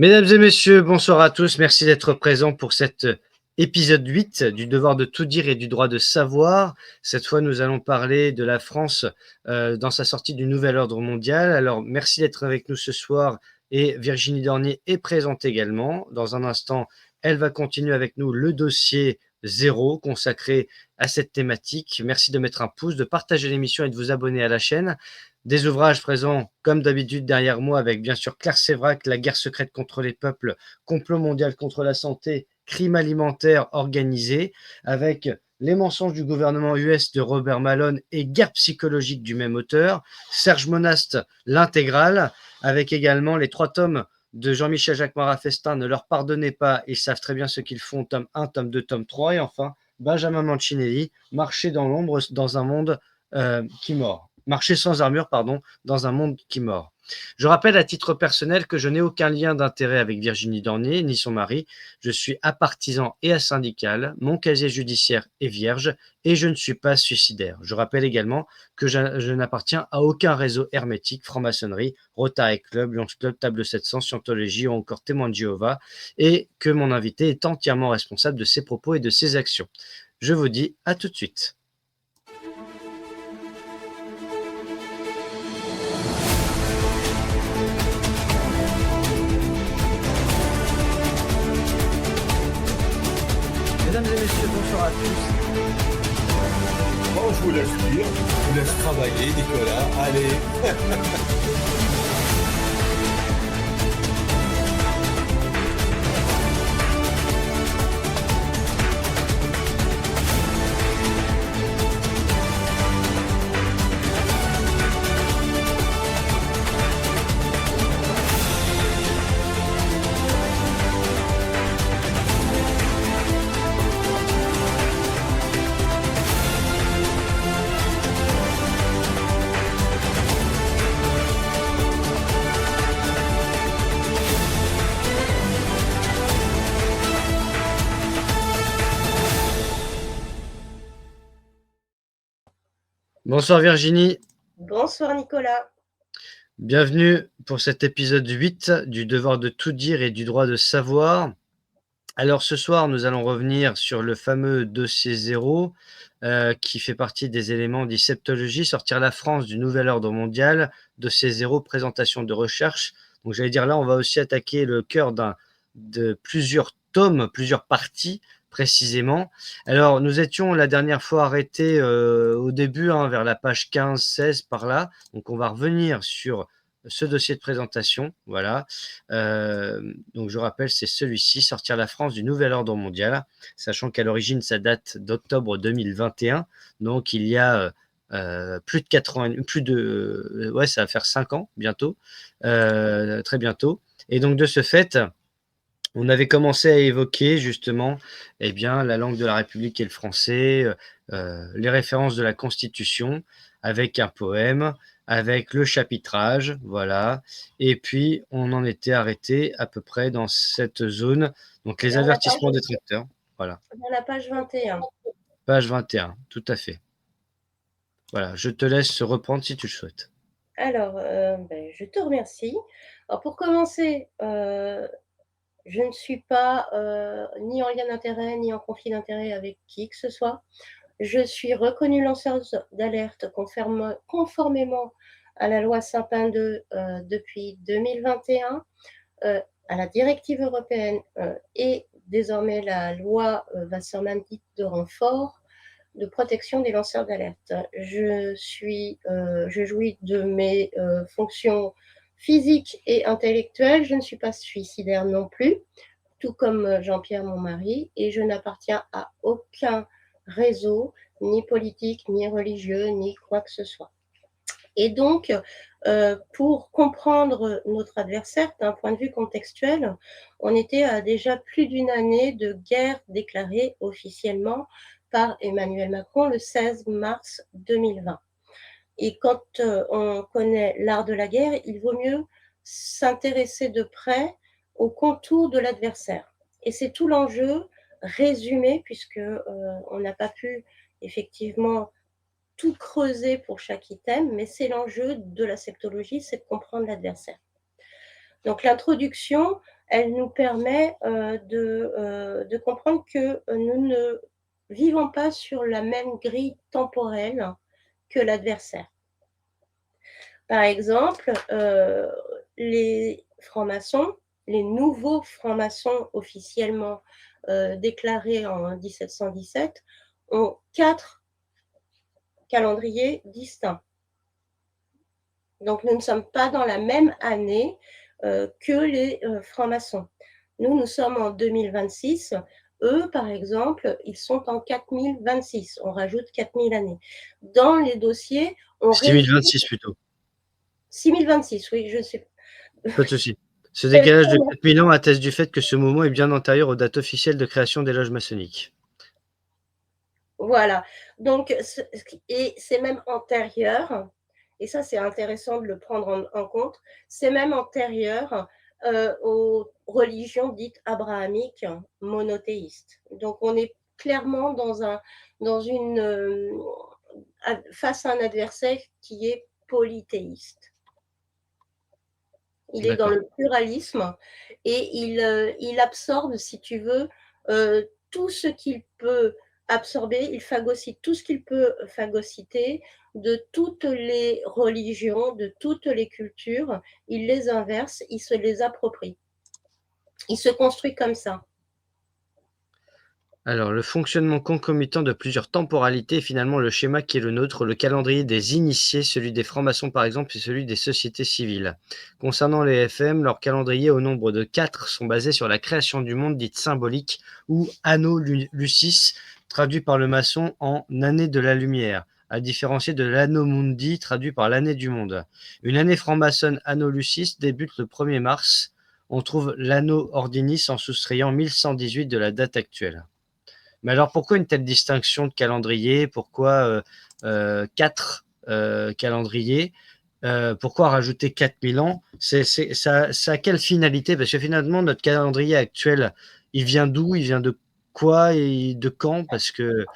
Mesdames et messieurs, bonsoir à tous. Merci d'être présents pour cet épisode 8 du devoir de tout dire et du droit de savoir. Cette fois, nous allons parler de la France dans sa sortie du nouvel ordre mondial. Alors, merci d'être avec nous ce soir et Virginie Dornier est présente également. Dans un instant, elle va continuer avec nous le dossier zéro consacré à cette thématique. Merci de mettre un pouce, de partager l'émission et de vous abonner à la chaîne. Des ouvrages présents, comme d'habitude, derrière moi, avec bien sûr Claire Sévrac, La guerre secrète contre les peuples, Complot mondial contre la santé, Crime alimentaire organisé, avec Les mensonges du gouvernement US de Robert Malone et Guerre psychologique du même auteur, Serge Monast, l'intégrale, avec également les 3 tomes de Jean-Michel Jacques Festin, Ne leur pardonnez pas, ils savent très bien ce qu'ils font, tome 1, tome 2, tome 3, et enfin Benjamin Mancinelli, Marcher dans l'ombre dans un monde qui mord. Marcher sans armure, pardon, dans un monde qui mord. Je rappelle à titre personnel que je n'ai aucun lien d'intérêt avec Virginie Dornier, ni son mari. Je suis apartisan et asyndical, mon casier judiciaire est vierge et je ne suis pas suicidaire. Je rappelle également que je n'appartiens à aucun réseau hermétique, franc-maçonnerie, Rotary Club, Lions Club, Table 700, Scientologie ou encore Témoin de Jéhovah, et que mon invité est entièrement responsable de ses propos et de ses actions. Je vous dis à tout de suite. Mesdames et messieurs, bonsoir à tous. Bon, je vous laisse lire, je vous laisse travailler, Nicolas. Allez. Bonsoir Virginie. Bonsoir Nicolas. Bienvenue pour cet épisode 8 du devoir de tout dire et du droit de savoir. Alors ce soir, nous allons revenir sur le fameux dossier zéro qui fait partie des éléments d'Iseptologie, sortir la France du nouvel ordre mondial, dossier zéro, présentation de recherche. Donc j'allais dire là, on va aussi attaquer le cœur de plusieurs tomes, plusieurs parties précisément. Alors nous étions la dernière fois arrêtés au début, vers la page 15-16 par là. Donc on va revenir sur ce dossier de présentation, voilà. Donc je rappelle, c'est celui-ci, sortir la France du nouvel ordre mondial, sachant qu'à l'origine, ça date d'octobre 2021, donc il y a plus de 80, ouais, ça va faire 5 ans bientôt, très bientôt. Et donc de ce fait, on avait commencé à évoquer justement la langue de la République et le français, les références de la Constitution, avec un poème, avec le chapitrage, voilà. Et puis, on en était arrêté à peu près dans cette zone. Donc, les avertissements des tracteurs, voilà. Dans la page 21. Page 21, tout à fait. Voilà, je te laisse reprendre si tu le souhaites. Alors, je te remercie. Alors pour commencer, je ne suis pas ni en lien d'intérêt, ni en conflit d'intérêt avec qui que ce soit. Je suis reconnue lanceuse d'alerte conformément à la loi Sapin 2 depuis 2021, à la directive européenne et désormais la loi Wasserman dite de renfort de protection des lanceurs d'alerte. Je jouis de mes fonctions physiques et intellectuelles. Je ne suis pas suicidaire non plus, tout comme Jean-Pierre, mon mari, et je n'appartiens à aucun réseau, ni politique, ni religieux, ni quoi que ce soit. Et donc, pour comprendre notre adversaire d'un point de vue contextuel, on était à déjà plus d'une année de guerre déclarée officiellement par Emmanuel Macron le 16 mars 2020. Et quand on connaît l'art de la guerre, il vaut mieux s'intéresser de près aux contours de l'adversaire. Et c'est tout l'enjeu résumé, puisque on n'a pas pu effectivement tout creuser pour chaque item, mais c'est l'enjeu de la septologie, c'est de comprendre l'adversaire. Donc l'introduction, elle nous permet de comprendre que nous ne vivons pas sur la même grille temporelle que l'adversaire. Par exemple, les francs-maçons, les nouveaux francs-maçons officiellement déclarés en 1717 ont 4 calendriers distincts. Donc nous ne sommes pas dans la même année que les francs-maçons. Nous sommes en 2026. Eux, par exemple, ils sont en 4026. On rajoute 4000 années. Dans les dossiers, on résume 6026 plutôt. 6026, oui, je sais. Pas de souci. Ce décalage de 4000 ans atteste du fait que ce moment est bien antérieur aux dates officielles de création des loges maçonniques. Voilà. Donc, et c'est même antérieur, et ça c'est intéressant de le prendre en compte, c'est même antérieur aux religions dites abrahamiques monothéistes. Donc on est clairement face à un adversaire qui est polythéiste. Il est dans le pluralisme et il absorbe, si tu veux, tout ce qu'il peut absorber, il phagocyte tout ce qu'il peut phagocyter de toutes les religions, de toutes les cultures, il les inverse, il se les approprie. Il se construit comme ça. Alors, le fonctionnement concomitant de plusieurs temporalités est finalement le schéma qui est le nôtre, le calendrier des initiés, celui des francs-maçons par exemple, et celui des sociétés civiles. Concernant les FM, leurs calendriers au nombre de 4 sont basés sur la création du monde dite symbolique, ou Anno Lucis, traduit par le maçon en année de la lumière, à différencier de l'Anno Mundi, traduit par l'année du monde. Une année franc-maçonne Anno Lucis débute le 1er mars. On trouve l'Anno Ordinis en soustrayant 1118 de la date actuelle. Mais alors, pourquoi une telle distinction de calendrier? Pourquoi 4 calendriers? Pourquoi rajouter 4000 ans? Ça a quelle finalité? Parce que finalement, notre calendrier actuel, il vient d'où? Il vient de quoi et de quand? Parce que...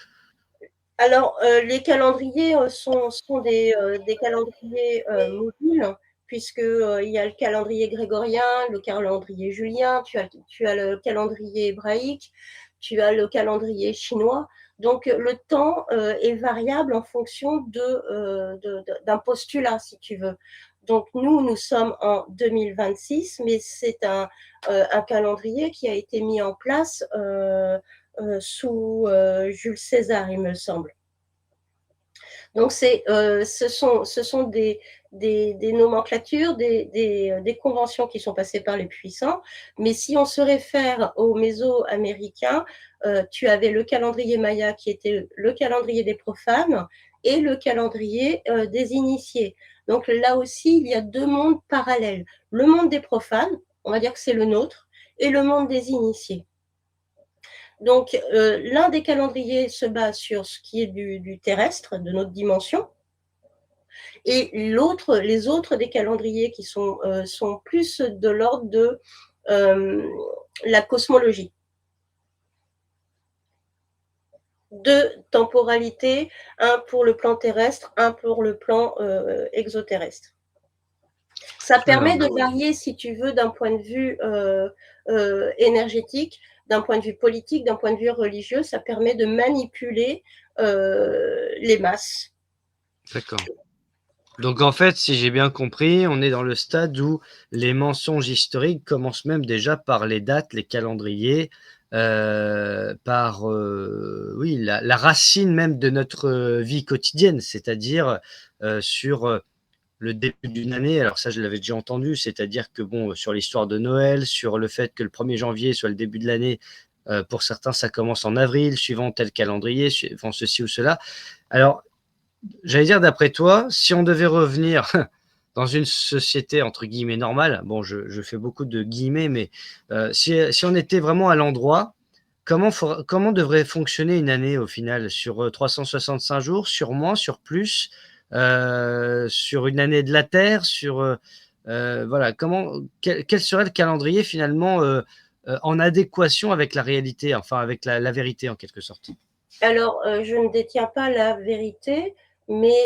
Alors, les calendriers sont des calendriers mobiles, puisqu'il y a le calendrier grégorien, le calendrier julien, tu as le calendrier hébraïque, tu as le calendrier chinois. Donc, le temps est variable en fonction d'un postulat, si tu veux. Donc, nous sommes en 2026, mais c'est un calendrier qui a été mis en place sous Jules César, il me semble. Donc, ce sont des nomenclatures, des conventions qui sont passées par les puissants. Mais si on se réfère aux Mésoaméricains, tu avais le calendrier maya qui était le calendrier des profanes et le calendrier des initiés. Donc là aussi, il y a 2 mondes parallèles. Le monde des profanes, on va dire que c'est le nôtre, et le monde des initiés. Donc, l'un des calendriers se base sur ce qui est du terrestre, de notre dimension, et les autres des calendriers qui sont plus de l'ordre de la cosmologie. 2 temporalités, un pour le plan terrestre, un pour le plan exoterrestre. Ça permet de varier, si tu veux, d'un point de vue énergétique, d'un point de vue politique, d'un point de vue religieux, ça permet de manipuler les masses. D'accord. Donc en fait, si j'ai bien compris, on est dans le stade où les mensonges historiques commencent même déjà par les dates, les calendriers, par oui, la racine même de notre vie quotidienne, c'est-à-dire sur le début d'une année. Alors ça, je l'avais déjà entendu, c'est-à-dire que bon, sur l'histoire de Noël, sur le fait que le 1er janvier soit le début de l'année, pour certains, ça commence en avril, suivant tel calendrier, suivant ceci ou cela. Alors, j'allais dire, d'après toi, si on devait revenir dans une société entre guillemets normale, bon, je fais beaucoup de guillemets, mais si on était vraiment à l'endroit, comment devrait fonctionner une année au final? Sur 365 jours, sur moins, sur plus, sur une année de la Terre, voilà, quel serait le calendrier finalement en adéquation avec la réalité, enfin avec la vérité en quelque sorte? Alors, je ne détiens pas la vérité, mais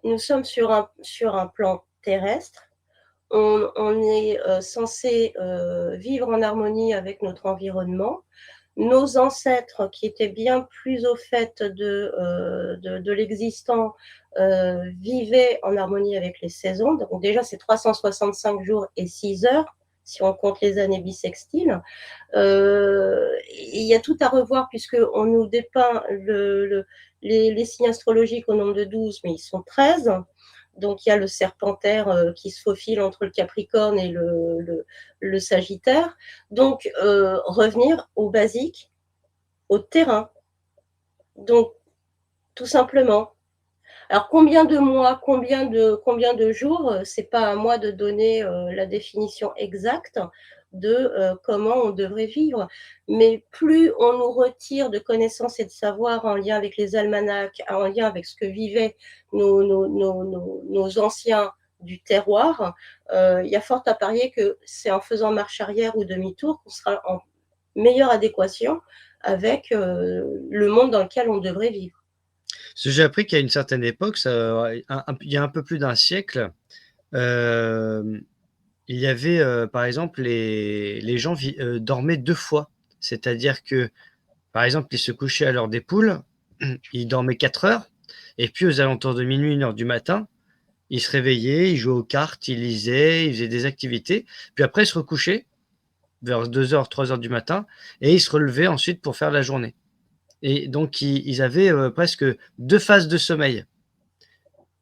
nous sommes sur un plan terrestre on est censé vivre en harmonie avec notre environnement. Nos ancêtres, qui étaient bien plus au fait de l'existant, vivaient en harmonie avec les saisons. Donc déjà, c'est 365 jours et 6 heures, si on compte les années bissextiles. Il y a tout à revoir puisqu'on nous dépeint les signes astrologiques au nombre de 12, mais ils sont 13. Donc il y a le serpentaire qui se faufile entre le Capricorne et le Sagittaire. Donc revenir au basique, au terrain. Donc tout simplement. Alors combien de mois, combien de jours, c'est pas à moi de donner la définition exacte de comment on devrait vivre. Mais plus on nous retire de connaissances et de savoir en lien avec les almanachs, en lien avec ce que vivaient nos anciens du terroir, il y a fort à parier que c'est en faisant marche arrière ou demi-tour qu'on sera en meilleure adéquation avec le monde dans lequel on devrait vivre. Parce que j'ai appris qu'à une certaine époque, il y a un peu plus d'un siècle, il y avait, par exemple, les gens dormaient 2 fois. C'est-à-dire que, par exemple, ils se couchaient à l'heure des poules, ils dormaient 4 heures, et puis aux alentours de minuit, 1 heure du matin, ils se réveillaient, ils jouaient aux cartes, ils lisaient, ils faisaient des activités, puis après ils se recouchaient vers 2 heures, 3 heures du matin, et ils se relevaient ensuite pour faire la journée. Et donc ils avaient presque 2 phases de sommeil.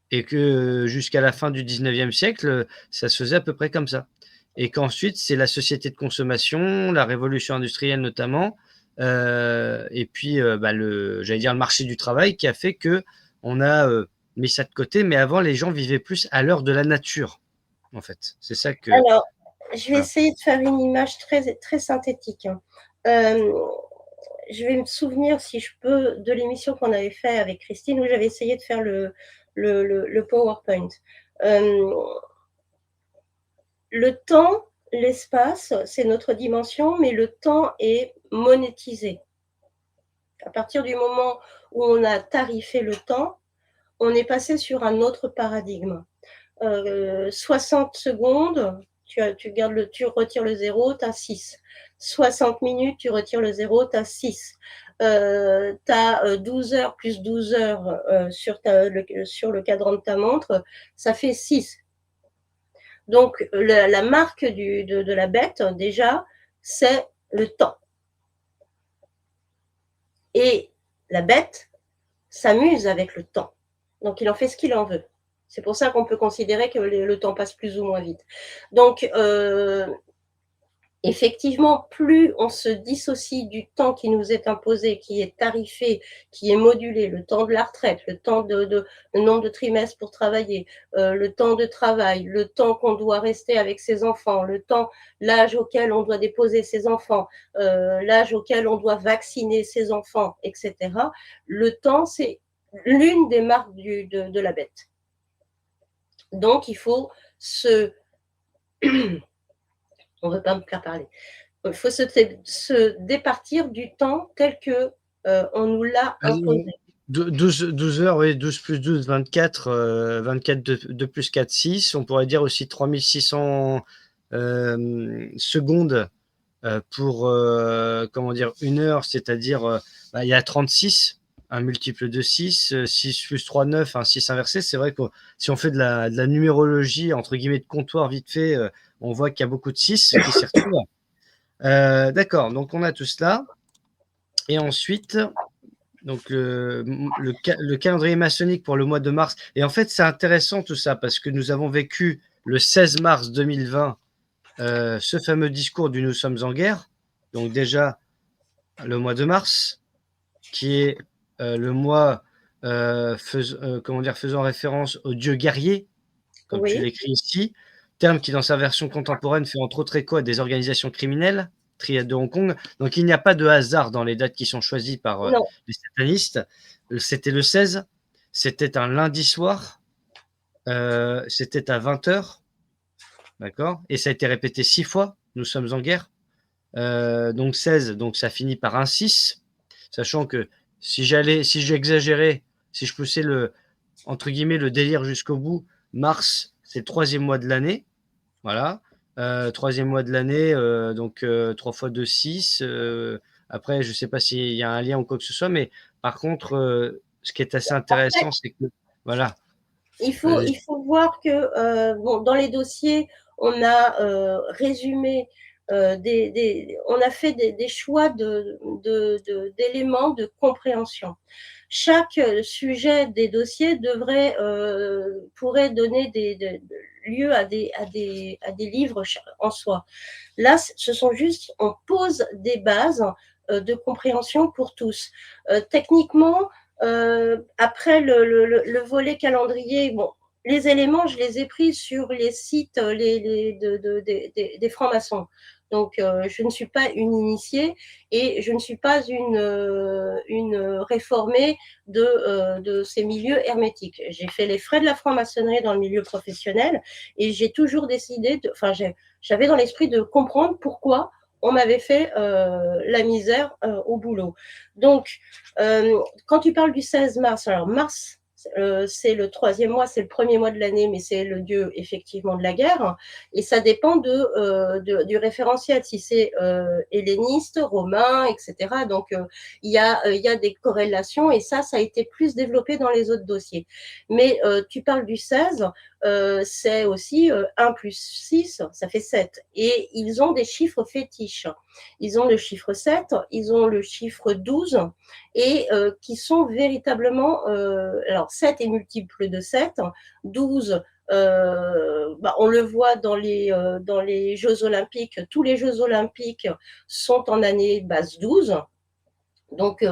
Et que jusqu'à la fin du 19e siècle, ça se faisait à peu près comme ça. Et qu'ensuite, c'est la société de consommation, la révolution industrielle notamment, et puis j'allais dire le marché du travail qui a fait que on a mis ça de côté. Mais avant, les gens vivaient plus à l'heure de la nature, en fait. C'est ça que. Alors, je vais Voilà. essayer de faire une image très, très synthétique. Je vais me souvenir, si je peux, de l'émission qu'on avait fait avec Christine, où j'avais essayé de faire le PowerPoint. Le temps, l'espace, c'est notre dimension, mais le temps est monétisé. À partir du moment où on a tarifé le temps, on est passé sur un autre paradigme. 60 secondes, tu retires le 0, tu as 6. 60 minutes, tu retires le 0, tu as 6. Tu as 12 heures plus 12 heures sur le cadran de ta montre, ça fait 6. Donc, la marque de la bête, déjà, c'est le temps. Et la bête s'amuse avec le temps. Donc, il en fait ce qu'il en veut. C'est pour ça qu'on peut considérer que le temps passe plus ou moins vite. Donc, effectivement, plus on se dissocie du temps qui nous est imposé, qui est tarifé, qui est modulé, le temps de la retraite, le nombre de trimestres pour travailler, le temps de travail, le temps qu'on doit rester avec ses enfants, l'âge auquel on doit déposer ses enfants, l'âge auquel on doit vacciner ses enfants, etc. Le temps, c'est l'une des marques de la bête. Donc, il faut on ne veut pas me faire parler. Il faut se départir du temps tel que on nous l'a imposé. 12 heures, oui, 12 plus 12, 24. 24 de plus 4, 6. On pourrait dire aussi 3600 secondes pour, comment dire, 1 heure, c'est-à-dire, il y a 36, un multiple de 6, 6 plus 3, 9, un 6 inversé. C'est vrai que si on fait de la numérologie, entre guillemets, de comptoir vite fait, on voit qu'il y a beaucoup de 6 qui s'y retrouvent. D'accord, donc on a tout cela. Et ensuite, donc le calendrier maçonnique pour le mois de mars. Et en fait, c'est intéressant tout ça parce que nous avons vécu le 16 mars 2020 ce fameux discours du Nous sommes en guerre. Donc déjà, le mois de mars, qui est le mois faisant référence au dieu guerrier, comme tu Oui, l'écris ici, terme qui dans sa version contemporaine fait entre autres écho à des organisations criminelles, Triade de Hong Kong. Donc il n'y a pas de hasard dans les dates qui sont choisies par non, les satanistes. C'était le 16, c'était un lundi soir, c'était à 20 h, d'accord. Et ça a été répété 6 fois, nous sommes en guerre. Donc 16, donc ça finit par un 6, sachant que si j'exagérais, si je poussais entre guillemets, le délire jusqu'au bout, mars, c'est le 3e mois de l'année. voilà. Troisième mois de l'année, donc 3 fois 2, 6. Après, je ne sais pas s'il y a un lien ou quoi que ce soit, mais par contre, ce qui est assez Après, intéressant, c'est que voilà, il vas-y. faut voir que bon, dans les dossiers, on a résumé, on a fait des choix d'éléments de compréhension. Chaque sujet des dossiers pourrait donner lieu à des livres en soi. Là, ce sont juste, on pose des bases de compréhension pour tous. Techniquement, après le volet calendrier, bon, les éléments, je les ai pris sur les sites des francs-maçons. Donc, je ne suis pas une initiée et je ne suis pas une réformée de ces milieux hermétiques. J'ai fait les frais de la franc-maçonnerie dans le milieu professionnel et j'ai toujours décidé, enfin, j'avais dans l'esprit de comprendre pourquoi on m'avait fait la misère au boulot. Donc, quand tu parles du 16 mars, alors mars, c'est le troisième mois, c'est le premier mois de l'année, mais c'est le dieu effectivement de la guerre, et ça dépend du référentiel, si c'est helléniste, romain, etc. Donc, il y a des corrélations, et ça a été plus développé dans les autres dossiers. Mais tu parles du 16, c'est aussi 1 plus 6, ça fait 7. Et ils ont des chiffres fétiches. Ils ont le chiffre 7, ils ont le chiffre 12, et qui sont véritablement, alors 7 est multiple de 7, 12, on le voit dans les Jeux Olympiques, tous les Jeux Olympiques sont en année base 12, donc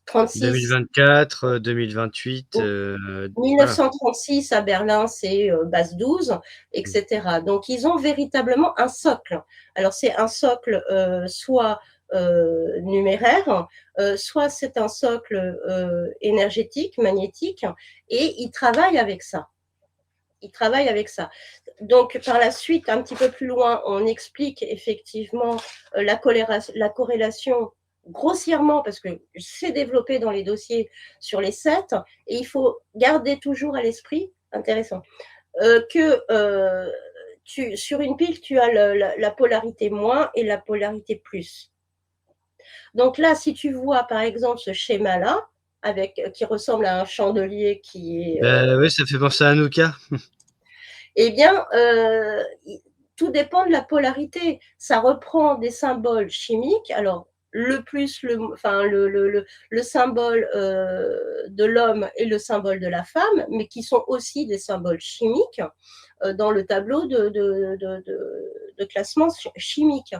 36. 2024, 2028, voilà. 1936 à Berlin, c'est base 12, etc. Donc, ils ont véritablement un socle. Alors, c'est un socle soit numéraire, soit c'est un socle énergétique, magnétique, et ils travaillent avec ça. Ils travaillent avec ça. Donc, par la suite, un petit peu plus loin, on explique effectivement la corrélation grossièrement, parce que c'est développé dans les dossiers sur les 7, et il faut garder toujours à l'esprit, intéressant, que sur une pile, tu as la polarité moins et la polarité plus. Donc là, si tu vois par exemple ce schéma-là, qui ressemble à un chandelier qui est Oui, ça fait penser à Anouka. eh bien, tout dépend de la polarité. Ça reprend des symboles chimiques. Alors, le symbole de l'homme et le symbole de la femme, mais qui sont aussi des symboles chimiques dans le tableau de classement chimique.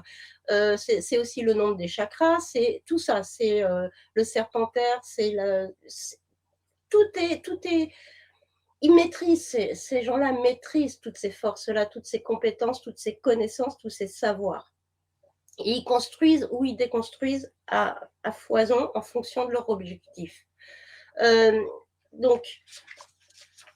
C'est aussi le nombre des chakras, c'est tout ça, c'est le serpentaire, tout est, ils maîtrisent, ces gens-là maîtrisent toutes ces forces-là, toutes ces compétences, toutes ces connaissances, tous ces savoirs. Et ils construisent ou ils déconstruisent à foison en fonction de leur objectif. Donc,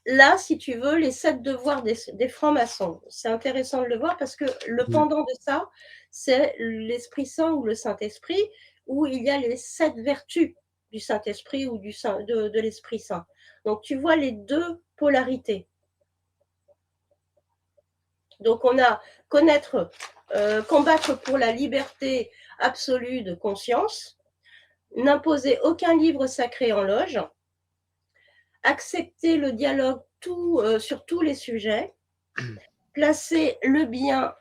là, si tu veux, les 7 devoirs des francs-maçons, c'est intéressant de le voir parce que le pendant de ça, c'est l'Esprit Saint ou le Saint-Esprit, où il y a les 7 vertus du Saint-Esprit ou de l'Esprit Saint. Donc, tu vois les deux polarités. Donc, on a combattre pour la liberté absolue de conscience, n'imposer aucun livre sacré en loge, accepter le dialogue sur tous les sujets, placer le bien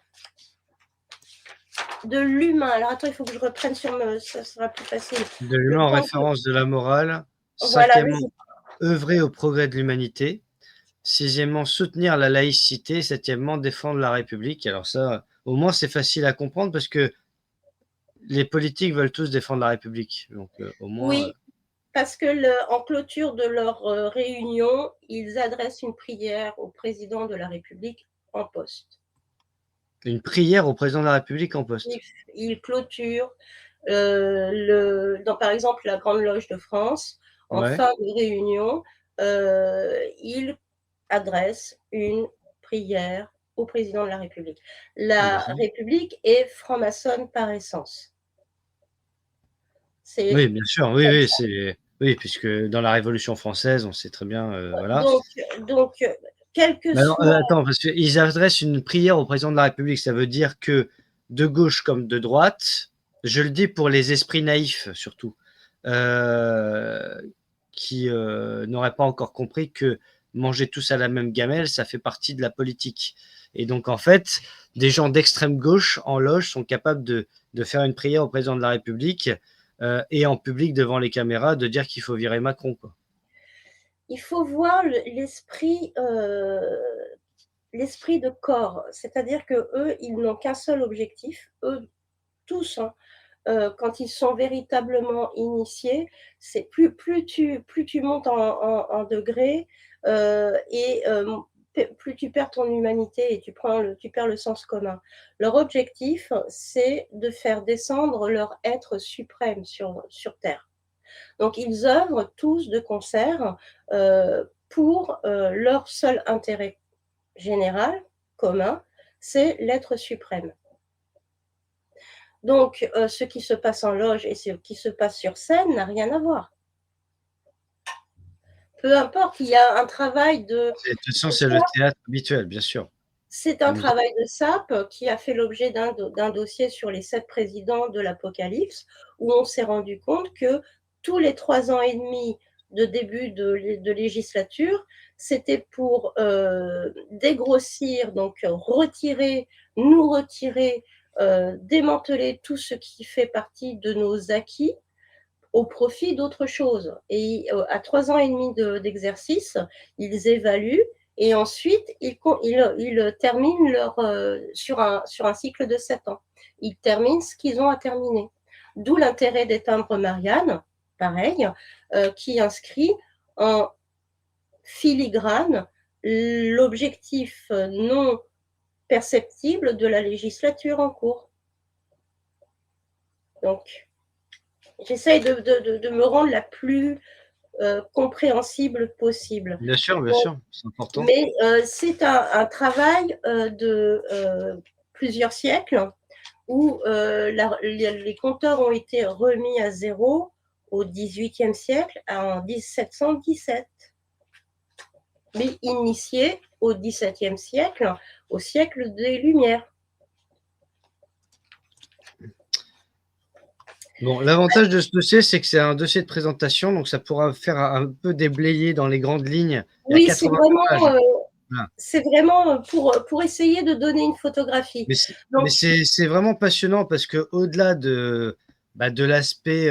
de l'humain. Alors, attends, il faut que je reprenne ça sera plus facile. De l'humain en référence de la morale. Voilà, Cinquièmement, œuvrer au progrès de l'humanité. Sixièmement, soutenir la laïcité. Septièmement, défendre la République. Alors ça, au moins, c'est facile à comprendre parce que les politiques veulent tous défendre la République. Donc, au moins. Oui, parce que en clôture de leur réunion, ils adressent une prière au président de la République en poste. Une prière au président de la République en poste. Ils clôturent, par exemple, la Grande Loge de France, en Ouais. fin de réunion, ils adressent une prière au président de la République. La République est franc-maçonne par essence. Oui, bien sûr. Oui, oui, oui, puisque dans la Révolution française, on sait très bien, voilà. Donc, quel que Mais alors, soit… attends, parce qu'ils adressent une prière au président de la République. Ça veut dire que de gauche comme de droite, je le dis pour les esprits naïfs surtout, euh, qui n'auraient pas encore compris que manger tous à la même gamelle, ça fait partie de la politique. Et donc, en fait, des gens d'extrême gauche en loge sont capables de faire une prière au président de la République et en public devant les caméras de dire qu'il faut virer Macron, quoi. Il faut voir l'esprit de corps, c'est-à-dire que eux, ils n'ont qu'un seul objectif, eux tous, hein, quand ils sont véritablement initiés, c'est plus tu montes en degrés et plus tu perds ton humanité et tu perds le sens commun. Leur objectif, c'est de faire descendre leur être suprême sur Terre. Donc ils œuvrent tous de concert pour leur seul intérêt général, commun, c'est l'être suprême. Donc, ce qui se passe en loge et ce qui se passe sur scène n'a rien à voir. Peu importe, il y a un travail De toute façon, c'est le théâtre habituel, bien sûr. c'est un travail de sape qui a fait l'objet d'un dossier sur les 7 présidents de l'Apocalypse, où on s'est rendu compte que tous les 3 ans et demi de début de législature, c'était pour dégrossir, donc nous retirer, démanteler tout ce qui fait partie de nos acquis au profit d'autre chose. Et à 3 ans et demi d'exercice, ils évaluent et ensuite ils terminent sur un cycle de 7 ans. Ils terminent ce qu'ils ont à terminer. D'où l'intérêt des timbres Marianne, pareil, qui inscrit en filigrane l'objectif non perceptible de la législature en cours. Donc, j'essaye de me rendre la plus compréhensible possible. Bien sûr, c'est important. Mais c'est un travail de plusieurs siècles où les compteurs ont été remis à zéro au XVIIIe siècle, en 1717, mais initiés au XVIIe siècle, au siècle des Lumières. Bon, l'avantage de ce dossier, c'est que c'est un dossier de présentation, donc ça pourra faire un peu déblayer dans les grandes lignes. Oui, Voilà. c'est vraiment pour essayer de donner une photographie. Mais c'est vraiment passionnant parce que au-delà de l'aspect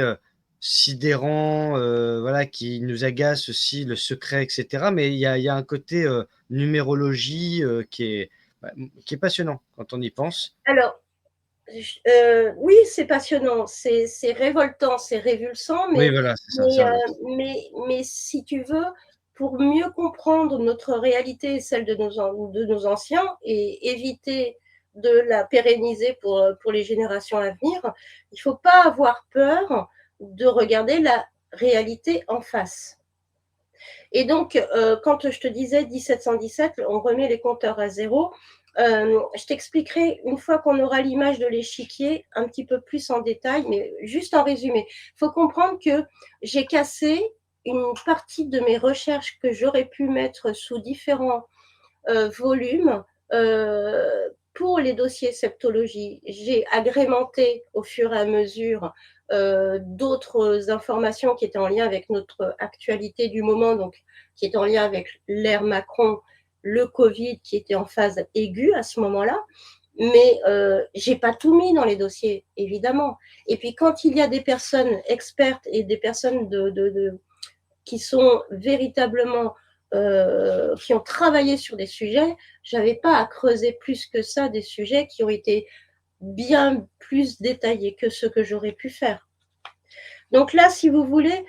sidérant, voilà, qui nous agace aussi, le secret, etc. Mais il y a un côté numérologie qui est passionnant quand on y pense. Alors, oui, c'est passionnant, c'est révoltant, c'est révulsant, Oui, voilà, c'est ça. mais si tu veux, pour mieux comprendre notre réalité et celle de nos anciens et éviter de la pérenniser pour les générations à venir, il ne faut pas avoir peur de regarder la réalité en face. Et donc, quand je te disais 1717, on remet les compteurs à zéro, je t'expliquerai une fois qu'on aura l'image de l'échiquier un petit peu plus en détail, mais juste en résumé. Il faut comprendre que j'ai cassé une partie de mes recherches que j'aurais pu mettre sous différents volumes pour les dossiers septologie. J'ai agrémenté au fur et à mesure d'autres informations qui étaient en lien avec notre actualité du moment, donc qui est en lien avec l'ère Macron, le Covid qui était en phase aiguë à ce moment-là. Mais j'ai pas tout mis dans les dossiers, évidemment. Et puis quand il y a des personnes expertes et des personnes qui sont véritablement qui ont travaillé sur des sujets, j'avais pas à creuser plus que ça des sujets qui ont été bien plus détaillés que ce que j'aurais pu faire. Donc là, si vous voulez,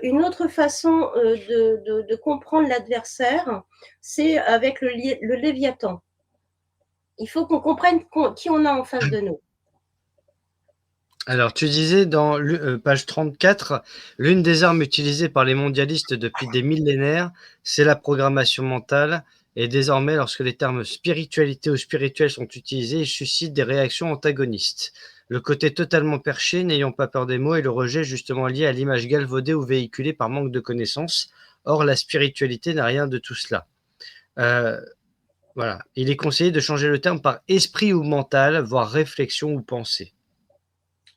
une autre façon de comprendre l'adversaire, c'est avec le Léviathan. Il faut qu'on comprenne qui on a en face de nous. Alors, tu disais dans page 34, l'une des armes utilisées par les mondialistes depuis des millénaires, c'est la programmation mentale. Et désormais, lorsque les termes spiritualité ou spirituel sont utilisés, ils suscitent des réactions antagonistes. Le côté totalement perché, n'ayant pas peur des mots, et le rejet justement lié à l'image galvaudée ou véhiculée par manque de connaissances. Or, la spiritualité n'a rien de tout cela. Voilà. Il est conseillé de changer le terme par esprit ou mental, voire réflexion ou pensée.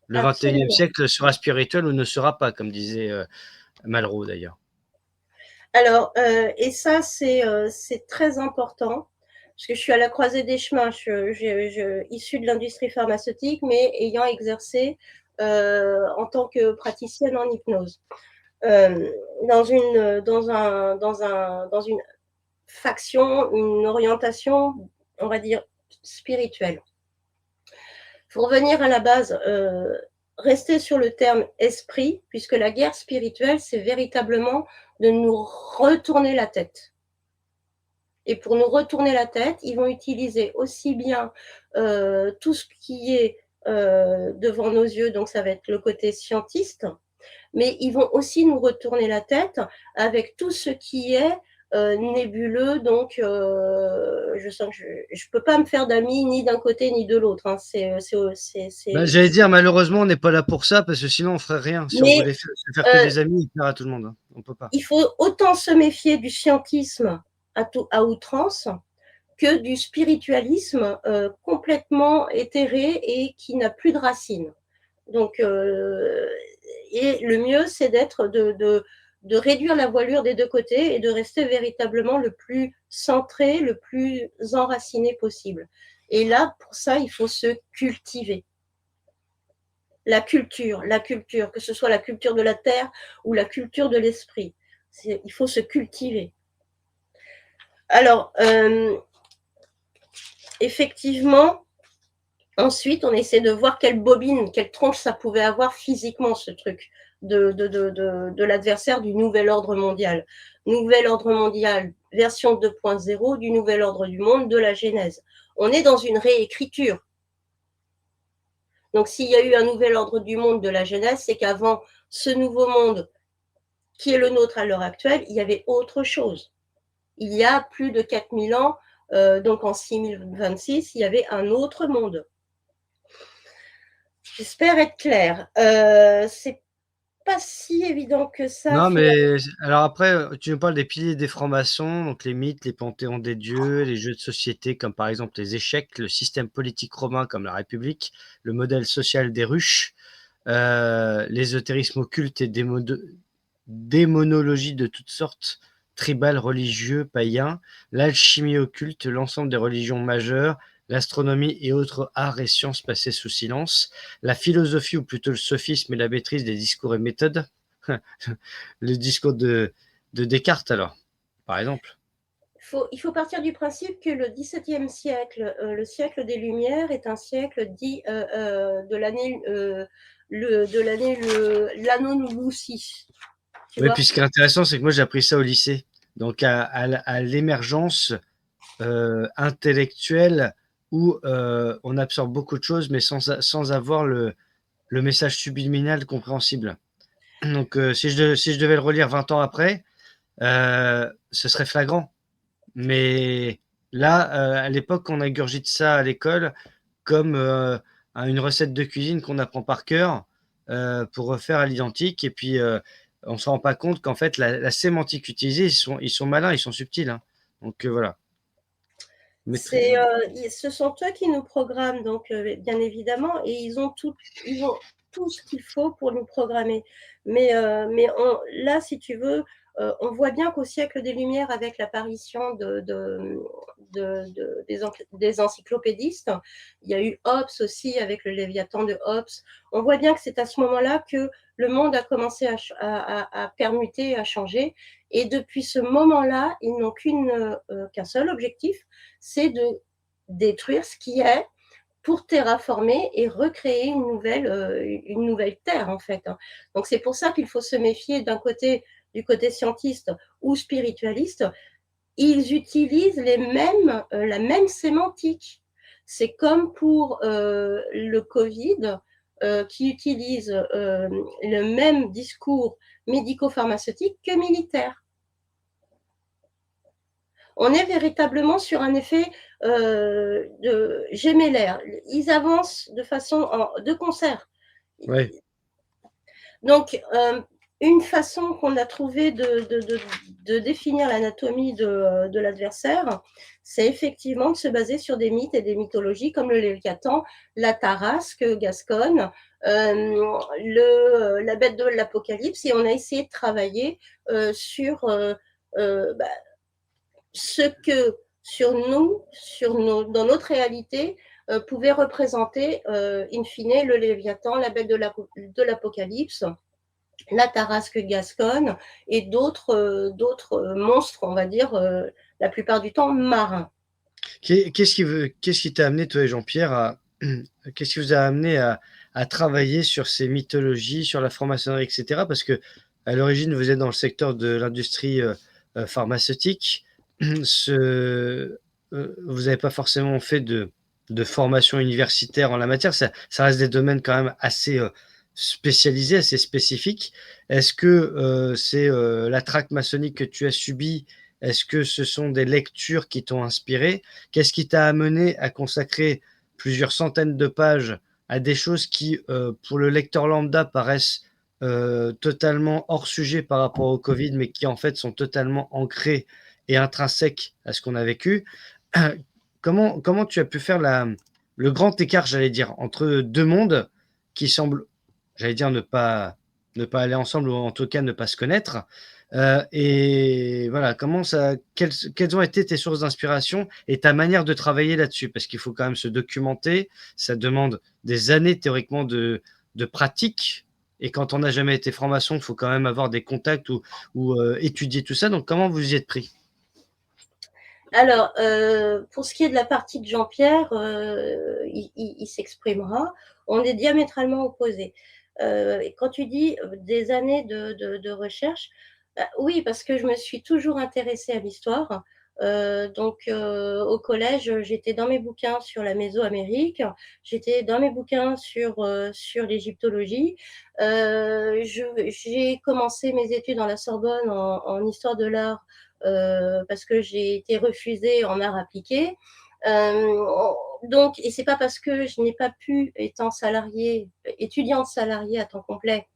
Le 21e Absolument. siècle sera spirituel ou ne sera pas, comme disait Malraux d'ailleurs. Alors, et ça, c'est très important, parce que je suis à la croisée des chemins. Issue de l'industrie pharmaceutique, mais ayant exercé en tant que praticienne en hypnose. Dans une faction, une orientation, on va dire, spirituelle. Pour revenir à la base, rester sur le terme esprit, puisque la guerre spirituelle, c'est véritablement de nous retourner la tête. Et pour nous retourner la tête, ils vont utiliser aussi bien tout ce qui est devant nos yeux, donc ça va être le côté scientiste, mais ils vont aussi nous retourner la tête avec tout ce qui est nébuleux. Donc, je sens que je peux pas me faire d'amis ni d'un côté ni de l'autre. Hein. J'allais dire, malheureusement, on n'est pas là pour ça, parce que sinon on ferait rien. Si on Mais voulait se faire que des amis, il plaire à tout le monde. Hein. On peut pas. il faut autant se méfier du scientisme à outrance que du spiritualisme complètement éthéré et qui n'a plus de racines. Donc, et le mieux, c'est de réduire la voilure des deux côtés et de rester véritablement le plus centré, le plus enraciné possible. Et là, pour ça, il faut se cultiver. La culture, que ce soit la culture de la terre ou la culture de l'esprit. Il faut se cultiver. Alors, effectivement, ensuite, on essaie de voir quelle bobine, quelle tronche ça pouvait avoir physiquement, ce truc de l'adversaire du nouvel ordre mondial. Nouvel ordre mondial, version 2.0 du nouvel ordre du monde de la Genèse. On est dans une réécriture. Donc, s'il y a eu un nouvel ordre du monde de la Genèse, c'est qu'avant ce nouveau monde qui est le nôtre à l'heure actuelle, il y avait autre chose. Il y a plus de 4000 ans, donc en 6026, il y avait un autre monde. J'espère être claire. C'est pas si évident que ça. Non, mais alors après, tu nous parles des piliers des francs-maçons, donc les mythes, les panthéons des dieux, les jeux de société comme par exemple les échecs, le système politique romain comme la République, le modèle social des ruches, l'ésotérisme occulte et démonologie de toutes sortes, tribal, religieux, païens, l'alchimie occulte, l'ensemble des religions majeures, l'astronomie et autres arts et sciences passées sous silence, la philosophie ou plutôt le sophisme et la maîtrise des discours et méthodes, le discours de Descartes alors, par exemple. Il faut partir du principe que le XVIIe siècle, le siècle des Lumières, est un siècle dit de l'année l'anno Lucis. Oui, puis ce qui est intéressant, c'est que moi j'ai appris ça au lycée. Donc à l'émergence intellectuelle où on absorbe beaucoup de choses, mais sans avoir le message subliminal compréhensible. Donc si je devais le relire 20 ans après, ce serait flagrant. Mais là, à l'époque, on ingurgite ça à l'école comme une recette de cuisine qu'on apprend par cœur pour refaire à l'identique. Et puis, on ne se rend pas compte qu'en fait, la sémantique utilisée, ils sont malins, ils sont subtils. Hein. Donc voilà. Ce sont eux qui nous programment, donc bien évidemment, et ils ont tout ce qu'il faut pour nous programmer. Mais là, si tu veux, on voit bien qu'au siècle des Lumières, avec l'apparition des encyclopédistes, il y a eu Hobbes aussi avec le Léviathan de Hobbes. On voit bien que c'est à ce moment-là que le monde a commencé à permuter, à changer. Et depuis ce moment-là, ils n'ont qu'un seul objectif, c'est de détruire ce qui est pour terraformer et recréer une nouvelle terre, en fait. Donc, c'est pour ça qu'il faut se méfier du côté scientiste ou spiritualiste. Ils utilisent la même sémantique. C'est comme pour le Covid, qui utilise le même discours médico-pharmaceutique que militaire. On est véritablement sur un effet gémellaire. Ils avancent de concert. Ouais. Donc, une façon qu'on a trouvé de définir l'anatomie de l'adversaire, c'est effectivement de se baser sur des mythes et des mythologies comme le Léviathan, la Tarasque gasconne, la bête de l'Apocalypse, et on a essayé de travailler sur bah, ce que dans notre réalité, pouvait représenter, in fine, le Léviathan, la bête de l'Apocalypse, la Tarasque gasconne et d'autres monstres, on va dire, la plupart du temps marins. Qu'est-ce qui t'a amené, toi et Jean-Pierre, qu'est-ce qui vous a amené à travailler sur ces mythologies, sur la franc-maçonnerie, etc. Parce que à l'origine, vous êtes dans le secteur de l'industrie pharmaceutique. Vous n'avez pas forcément fait de formation universitaire en la matière. Ça reste des domaines quand même assez spécialisés, assez spécifiques. Est-ce que c'est la traque maçonnique que tu as subie? Est-ce que ce sont des lectures qui t'ont inspiré? Qu'est-ce qui t'a amené à consacrer plusieurs centaines de pages à des choses qui, pour le lecteur lambda, paraissent totalement hors sujet par rapport au Covid, mais qui en fait sont totalement ancrées et intrinsèques à ce qu'on a vécu? Comment tu as pu faire le grand écart, j'allais dire, entre deux mondes qui semblent, j'allais dire, ne pas aller ensemble, ou en tout cas ne pas se connaître? Et voilà, quelles ont été tes sources d'inspiration et ta manière de travailler là-dessus? Parce qu'il faut quand même se documenter, ça demande des années théoriquement de pratique. Et quand on n'a jamais été franc-maçon, il faut quand même avoir des contacts ou étudier tout ça. Donc, comment vous y êtes pris? Alors, pour ce qui est de la partie de Jean-Pierre, il s'exprimera. On est diamétralement opposés. Et quand tu dis des années de recherche, bah, oui, parce que je me suis toujours intéressée à l'histoire. Donc, au collège, j'étais dans mes bouquins sur la Mésoamérique, j'étais dans mes bouquins sur l'égyptologie. J'ai commencé mes études dans la Sorbonne en histoire de l'art parce que j'ai été refusée en art appliqué. Donc, et c'est pas parce que je n'ai pas pu, étant salariée, étudiante salariée à temps complet,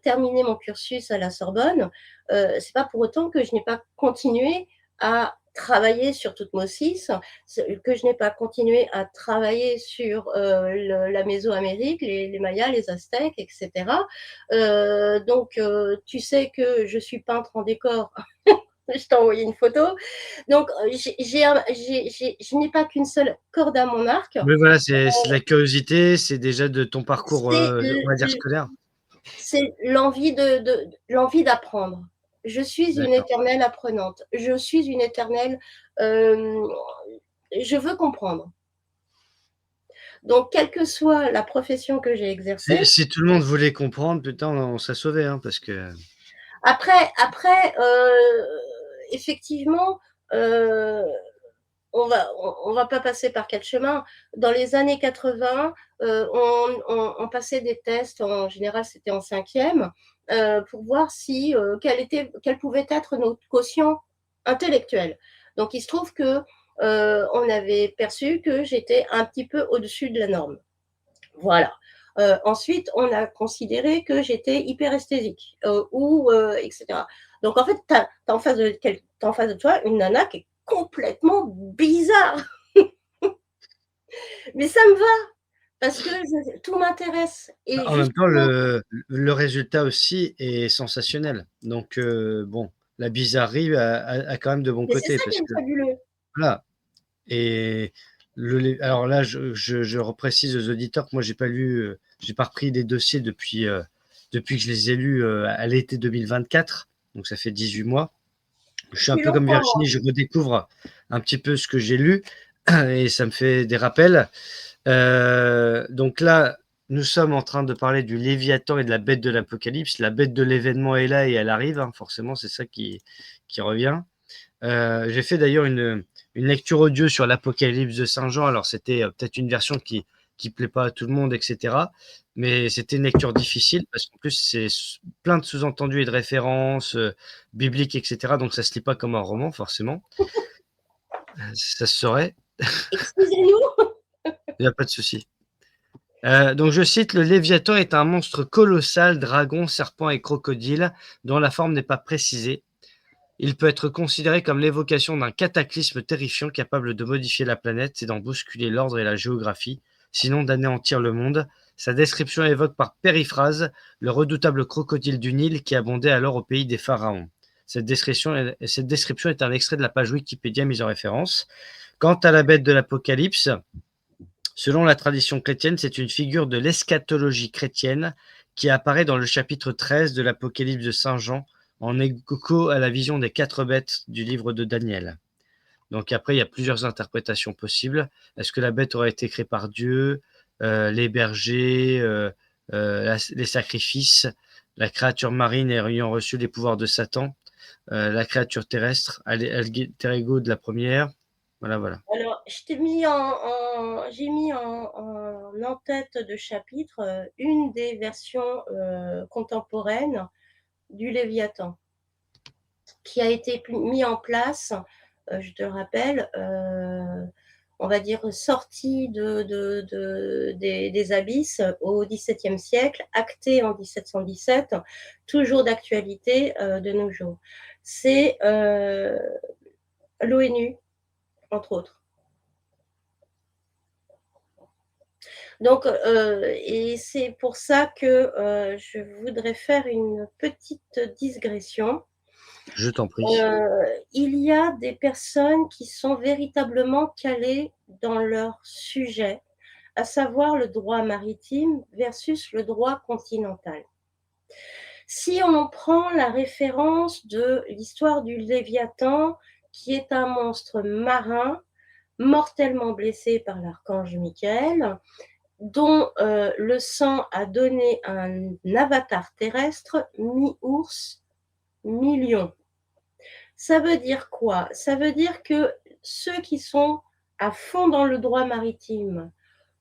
terminer mon cursus à la Sorbonne, c'est pas pour autant que je n'ai pas continué à travailler sur Toutmos VI, que je n'ai pas continué à travailler sur la Mésoamérique, les Mayas, les Aztèques, etc. Donc, tu sais que je suis peintre en décor. Je t'ai envoyé une photo. Donc, je n'ai pas qu'une seule corde à mon arc. Oui, voilà, c'est de la curiosité, c'est déjà de ton parcours, C'est on va dire scolaire. l'envie d'apprendre. Je suis une D'accord. éternelle apprenante. Je suis une éternelle. euh, je veux comprendre. Donc, quelle que soit la profession que j'ai exercée, Si tout le monde voulait comprendre, putain, on serait sauvé, hein, parce que après effectivement, euh, on va pas passer par quatre chemins. Dans les années 80, on passait des tests, en général c'était en cinquième, pour voir si quel pouvait être notre quotient intellectuel. Donc il se trouve que on avait perçu que j'étais un petit peu au-dessus de la norme. Voilà. Ensuite, on a considéré que j'étais hyperesthésique etc. Donc en fait, tu as en face de toi une nana qui est complètement bizarre. Mais ça me va parce que tout m'intéresse. Et en même temps, justement, le résultat aussi est sensationnel. Donc, bon, la bizarrerie a quand même de bons mais c'est côtés ça qui parce est que fabuleux. voilà. Et alors là, je reprécise aux auditeurs que moi, j'ai pas repris les dossiers depuis que je les ai lus à l'été 2024. Donc, ça fait 18 mois. Je suis un Depuis peu comme longtemps. Virginie, je redécouvre un petit peu ce que j'ai lu et ça me fait des rappels. Donc là, nous sommes en train de parler du Léviathan et de la bête de l'Apocalypse. La bête de l'événement est là et elle arrive, hein, forcément, c'est ça qui revient. J'ai fait d'ailleurs une lecture audio sur l'Apocalypse de Saint Jean. Alors, c'était peut-être une version qui plaît pas à tout le monde, etc. Mais c'était une lecture difficile parce qu'en plus, c'est plein de sous-entendus et de références bibliques, etc. Donc, ça se lit pas comme un roman, forcément. Ça se saurait. Excusez-nous. Il n'y a pas de souci. Donc je cite: «Le Léviathan est un monstre colossal, dragon, serpent et crocodile, dont la forme n'est pas précisée. Il peut être considéré comme l'évocation d'un cataclysme terrifiant capable de modifier la planète et d'en bousculer l'ordre et la géographie, sinon d'anéantir le monde. Sa description évoque par périphrase le redoutable crocodile du Nil qui abondait alors au pays des pharaons. Cette description est un extrait de la page Wikipédia mise en référence. Quant à la bête de l'Apocalypse, selon la tradition chrétienne, c'est une figure de l'eschatologie chrétienne qui apparaît dans le chapitre 13 de l'Apocalypse de Saint Jean, en écho à la vision des 4 bêtes du livre de Daniel. Donc après, il y a plusieurs interprétations possibles. Est-ce que la bête aurait été créée par Dieu, les bergers, les sacrifices, la créature marine ayant reçu les pouvoirs de Satan, la créature terrestre, alter ego de la première. Voilà, voilà. Alors, j'ai mis en tête de chapitre une des versions contemporaines du Léviathan, qui a été mis en place, je te le rappelle, on va dire sorti des abysses au XVIIe siècle, acté en 1717, toujours d'actualité de nos jours. C'est l'ONU, entre autres. Donc, et c'est pour ça que je voudrais faire une petite digression. Je t'en prie. Il y a des personnes qui sont véritablement calées dans leur sujet, à savoir le droit maritime versus le droit continental. Si on prend la référence de l'histoire du Léviathan, qui est un monstre marin mortellement blessé par l'archange Michael, dont le sang a donné un avatar terrestre mi-ours, mi-lion. Ça veut dire quoi? Ça veut dire que ceux qui sont à fond dans le droit maritime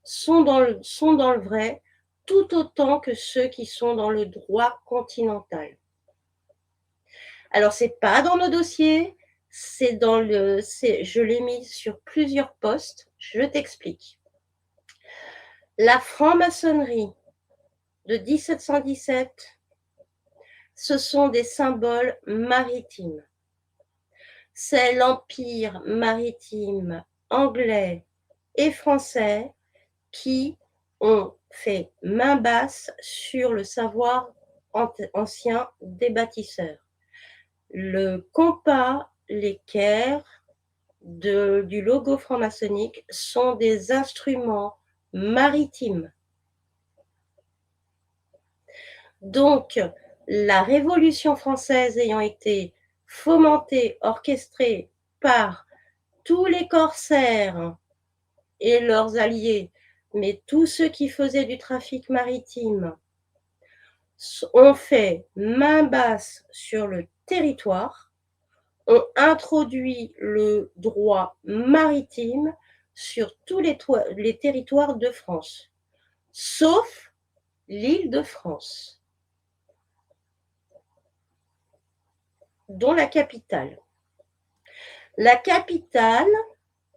sont dans le vrai, tout autant que ceux qui sont dans le droit continental. Alors, c'est pas dans nos dossiers, je l'ai mis sur plusieurs postes, je t'explique. La franc-maçonnerie de 1717, ce sont des symboles maritimes. C'est l'empire maritime anglais et français qui ont fait main basse sur le savoir ancien des bâtisseurs. Le compas, l'équerre du logo franc-maçonnique sont des instruments maritimes. Donc, la Révolution française ayant été fomentée, orchestrée par tous les corsaires et leurs alliés, mais tous ceux qui faisaient du trafic maritime, ont fait main basse sur le territoire, ont introduit le droit maritime sur tous les territoires de France, sauf l'Île-de-France, dont la capitale. La capitale,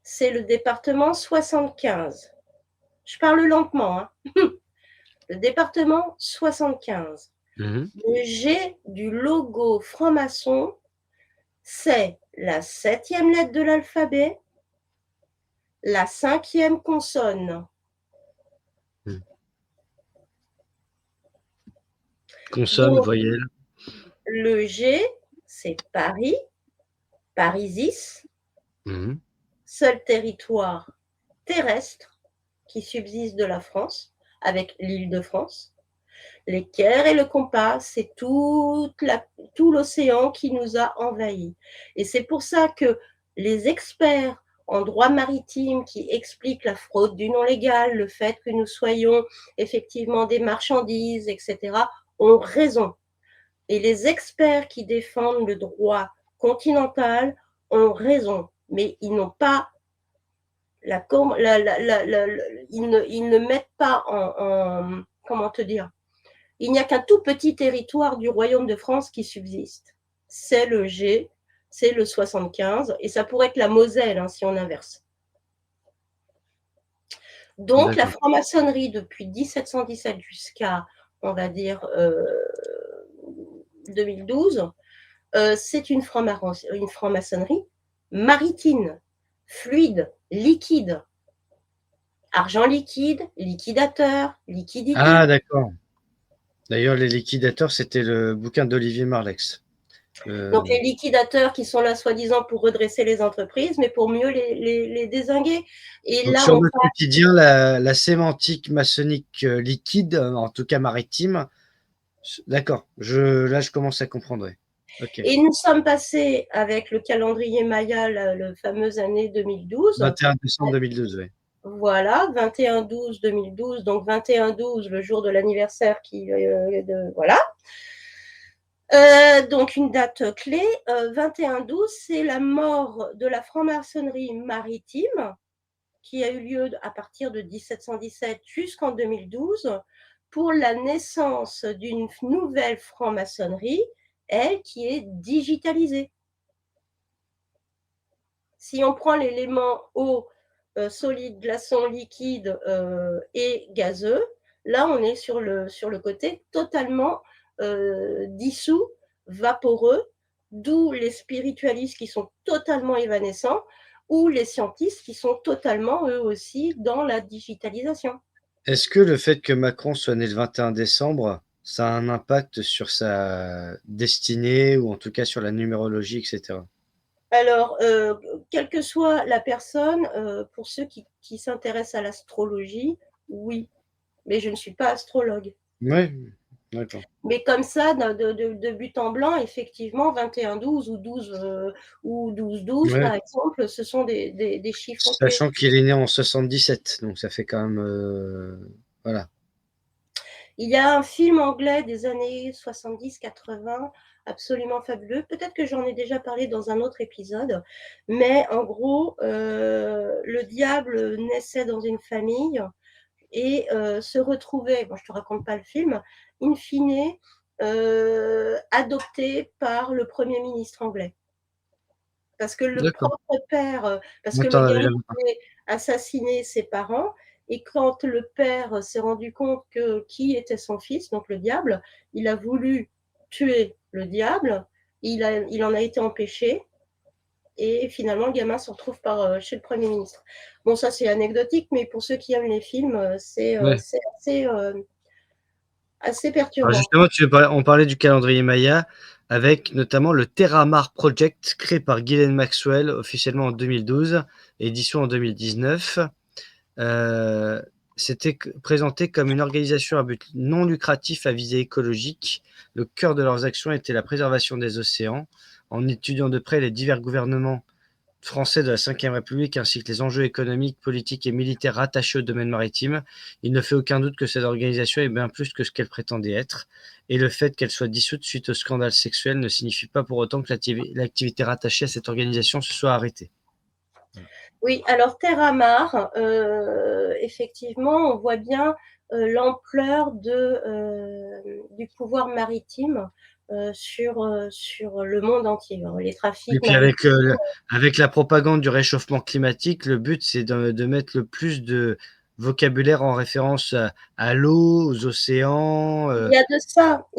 c'est le département 75. Je parle lentement, hein. Le département 75. Le G du logo franc-maçon, c'est la 7e lettre de l'alphabet, la 5e consonne. Consonne, Donc, voyelle. le G, c'est Paris, Parisis, seul territoire terrestre qui subsiste de la France, avec l'Île-de-France. L'équerre et le compas, c'est tout l'océan qui nous a envahis. Et c'est pour ça que les experts en droit maritime qui expliquent la fraude du non légal, le fait que nous soyons effectivement des marchandises, etc., ont raison. Et les experts qui défendent le droit continental ont raison, mais ils n'ont pas ils ne mettent pas en comment te dire, il n'y a qu'un tout petit territoire du royaume de France qui subsiste. C'est le G, c'est le 75, et ça pourrait être la Moselle, hein, si on inverse. Donc la D'accord. franc-maçonnerie depuis 1717 jusqu'à, on va dire, 2012, c'est une franc-maçonnerie maritime, fluide, liquide. Argent liquide, liquidateur, Ah, liquidité. d'accord. D'ailleurs, Les Liquidateurs, c'était le bouquin d'Olivier Marleix. Donc Euh, les liquidateurs qui sont là soi-disant pour redresser les entreprises, mais pour mieux les dézinguer. Et donc là, sur on le parle. quotidien, la sémantique maçonnique liquide, en tout cas maritime, d'accord. Là, je commence à comprendre. Ouais. Ok. Et nous sommes passés avec le calendrier Maya, le fameuse année 2012. 21 décembre 2012, oui. Voilà, 21/12/2012, donc 21/12, le jour de l'anniversaire voilà. Donc une date clé, 21/12, c'est la mort de la franc-maçonnerie maritime qui a eu lieu à partir de 1717 jusqu'en 2012 pour la naissance d'une nouvelle franc-maçonnerie, elle qui est digitalisée. Si on prend l'élément eau, solide, glaçon, liquide et gazeux, là on est sur le côté totalement dissous, vaporeux, d'où les spiritualistes qui sont totalement évanescents ou les scientistes qui sont totalement eux aussi dans la digitalisation. Est-ce que le fait que Macron soit né le 21 décembre, ça a un impact sur sa destinée ou en tout cas sur la numérologie, etc. Alors, quelle que soit la personne, pour ceux qui s'intéressent à l'astrologie, oui, mais je ne suis pas astrologue. Oui, d'accord. Mais comme ça, de but en blanc, effectivement, 21/12 ou 12/12, Ouais. par exemple, ce sont des chiffres clés. Sachant qu'il est né en 77, donc ça fait quand même, voilà. Il y a un film anglais des années 70-80, absolument fabuleux. Peut-être que j'en ai déjà parlé dans un autre épisode, mais en gros, le diable naissait dans une famille et se retrouvait, bon, je ne te raconte pas le film, in fine, adopté par le Premier ministre anglais. Parce que le D'accord. propre père, parce Moi, que t'en le avais gamin jamais parlé. avait assassiné ses parents, et quand le père s'est rendu compte que qui était son fils, donc le diable, il a voulu tuer le diable, il en a été empêché, et finalement le gamin se retrouve chez le Premier ministre. Bon, ça c'est anecdotique, mais pour ceux qui aiment les films, Ouais. c'est assez Alors perturbant. justement, on parlait du calendrier Maya avec notamment le Terramar Project créé par Ghislaine Maxwell officiellement en 2012, édition en 2019. Euh, C'était présenté comme une organisation à but non lucratif à visée écologique. Le cœur de leurs actions était la préservation des océans. En étudiant de près les divers gouvernements français de la Ve République ainsi que les enjeux économiques, politiques et militaires rattachés au domaine maritime, il ne fait aucun doute que cette organisation est bien plus que ce qu'elle prétendait être. Et le fait qu'elle soit dissoute suite au scandale sexuel ne signifie pas pour autant que l'activité rattachée à cette organisation se soit arrêtée. Oui, alors Terramar, effectivement, on voit bien l'ampleur du pouvoir maritime sur le monde entier. Les Et trafics puis maritimes. avec la propagande du réchauffement climatique, le but c'est de mettre le plus de vocabulaire en référence à l'eau, aux océans. Il y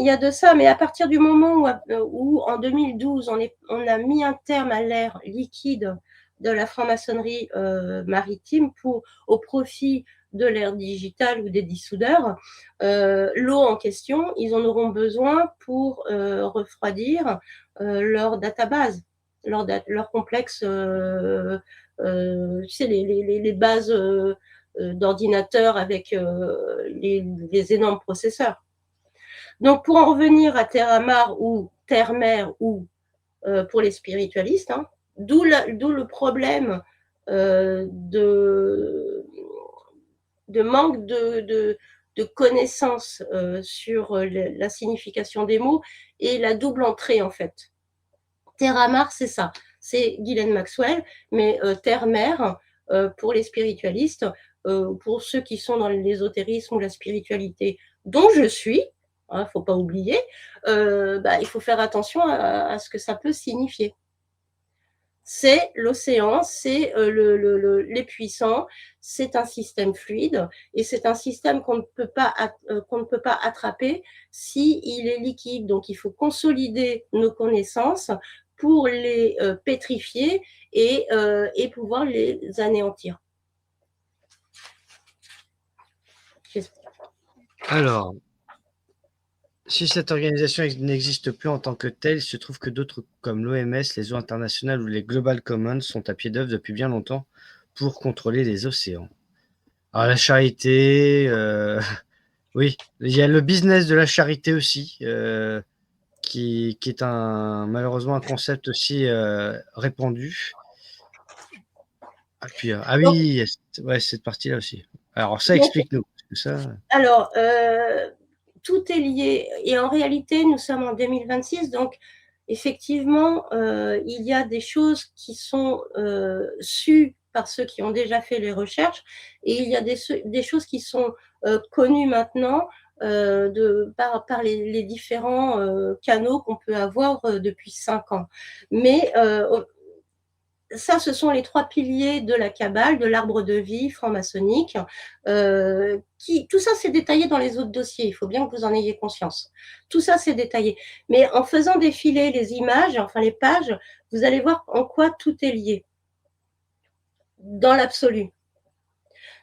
a de ça, mais à partir du moment où en 2012, on a mis un terme à l'ère liquide de la franc-maçonnerie maritime au profit de l'ère digitale ou des dissoudeurs, l'eau en question, ils en auront besoin pour refroidir leur database, leur complexe, tu sais, les bases d'ordinateurs avec les énormes processeurs. Donc, pour en revenir à Terre-à-Mar ou Terre-Mer ou pour les spiritualistes, hein, d'où le problème de manque de connaissances sur la signification des mots et la double entrée, en fait. Terre-à-Mar, c'est ça. C'est Ghislaine Maxwell, mais Terre-Mer, pour les spiritualistes, pour ceux qui sont dans l'ésotérisme ou la spiritualité, dont je suis, il ne faut pas oublier, il faut faire attention à ce que ça peut signifier. c'est l'océan, c'est les puissants, c'est un système fluide et c'est un système qu'on ne peut pas attraper s'il est liquide. Donc il faut consolider nos connaissances pour les pétrifier et pouvoir les anéantir. Alors, si cette organisation n'existe plus en tant que telle, il se trouve que d'autres comme l'OMS, les eaux internationales ou les Global Commons sont à pied d'œuvre depuis bien longtemps pour contrôler les océans. Alors la charité, oui, il y a le business de la charité aussi, qui est malheureusement un concept aussi répandu. Oui, il y a cette partie-là aussi. Alors ça, explique-nous. Alors, tout est lié. Et en réalité, nous sommes en 2026, donc effectivement, il y a des choses qui sont sues par ceux qui ont déjà fait les recherches, et il y a des choses qui sont connues maintenant par les différents canaux qu'on peut avoir depuis 5 ans. Mais ça, ce sont les 3 piliers de la Kabbale, de l'arbre de vie franc-maçonnique. Tout ça, c'est détaillé dans les autres dossiers. Il faut bien que vous en ayez conscience. Tout ça, c'est détaillé. Mais en faisant défiler les images, enfin les pages, vous allez voir en quoi tout est lié. Dans l'absolu.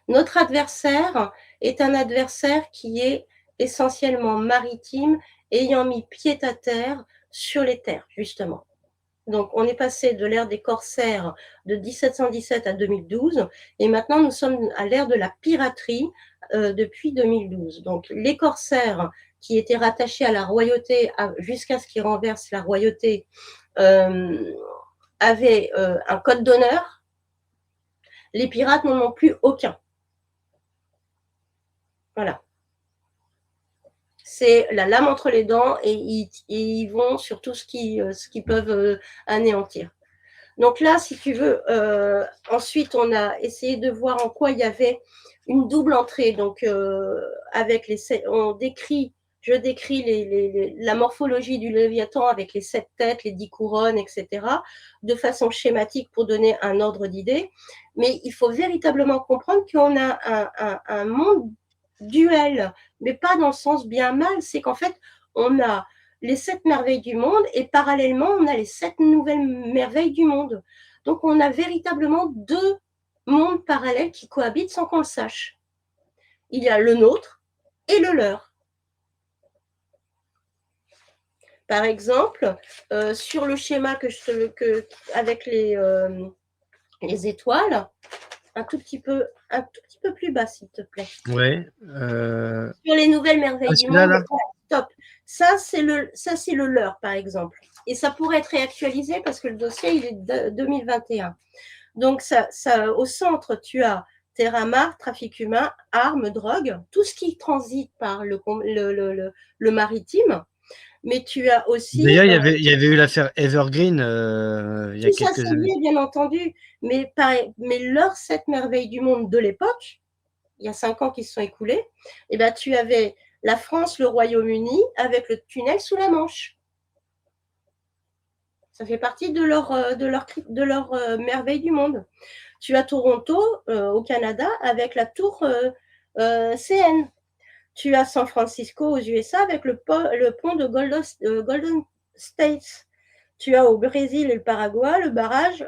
Notre adversaire est un adversaire qui est essentiellement maritime, ayant mis pied à terre sur les terres, justement. Donc, on est passé de l'ère des corsaires de 1717 à 2012, et maintenant nous sommes à l'ère de la piraterie depuis 2012. Donc, les corsaires qui étaient rattachés à la royauté jusqu'à ce qu'ils renversent la royauté avaient un code d'honneur. Les pirates n'en ont plus aucun. Voilà. C'est la lame entre les dents et ils vont sur tout ce qu'ils peuvent anéantir. Donc là, si tu veux, ensuite, on a essayé de voir en quoi il y avait une double entrée. Donc, je décris la morphologie du Léviathan avec les 7 têtes, les 10 couronnes, etc., de façon schématique pour donner un ordre d'idée. Mais il faut véritablement comprendre qu'on a un monde duel, mais pas dans le sens bien mal. C'est qu'en fait, on a les 7 merveilles du monde et parallèlement, on a les 7 nouvelles merveilles du monde. Donc, on a véritablement 2 mondes parallèles qui cohabitent sans qu'on le sache. Il y a le nôtre et le leur. Par exemple, sur le schéma avec les étoiles, un tout petit peu plus bas, s'il te plaît. Ouais. Sur les nouvelles merveilles du monde. Là. Top. Ça, c'est le leur, par exemple. Et ça pourrait être réactualisé parce que le dossier, il est de 2021. Donc, au centre, tu as terre-à-mar, trafic humain, armes, drogue, tout ce qui transite par le maritime. Mais tu as aussi… D'ailleurs, il y avait eu l'affaire Evergreen il y a quelques années. Bien entendu. Mais leurs 7 merveilles du monde de l'époque, il y a 5 ans qui se sont écoulés, et ben, tu avais la France, le Royaume-Uni, avec le tunnel sous la Manche. Ça fait partie de leur merveille du monde. Tu as Toronto, au Canada, avec la tour CN. Tu as San Francisco, aux USA, avec le pont de Golden State. Tu as au Brésil et le Paraguay le barrage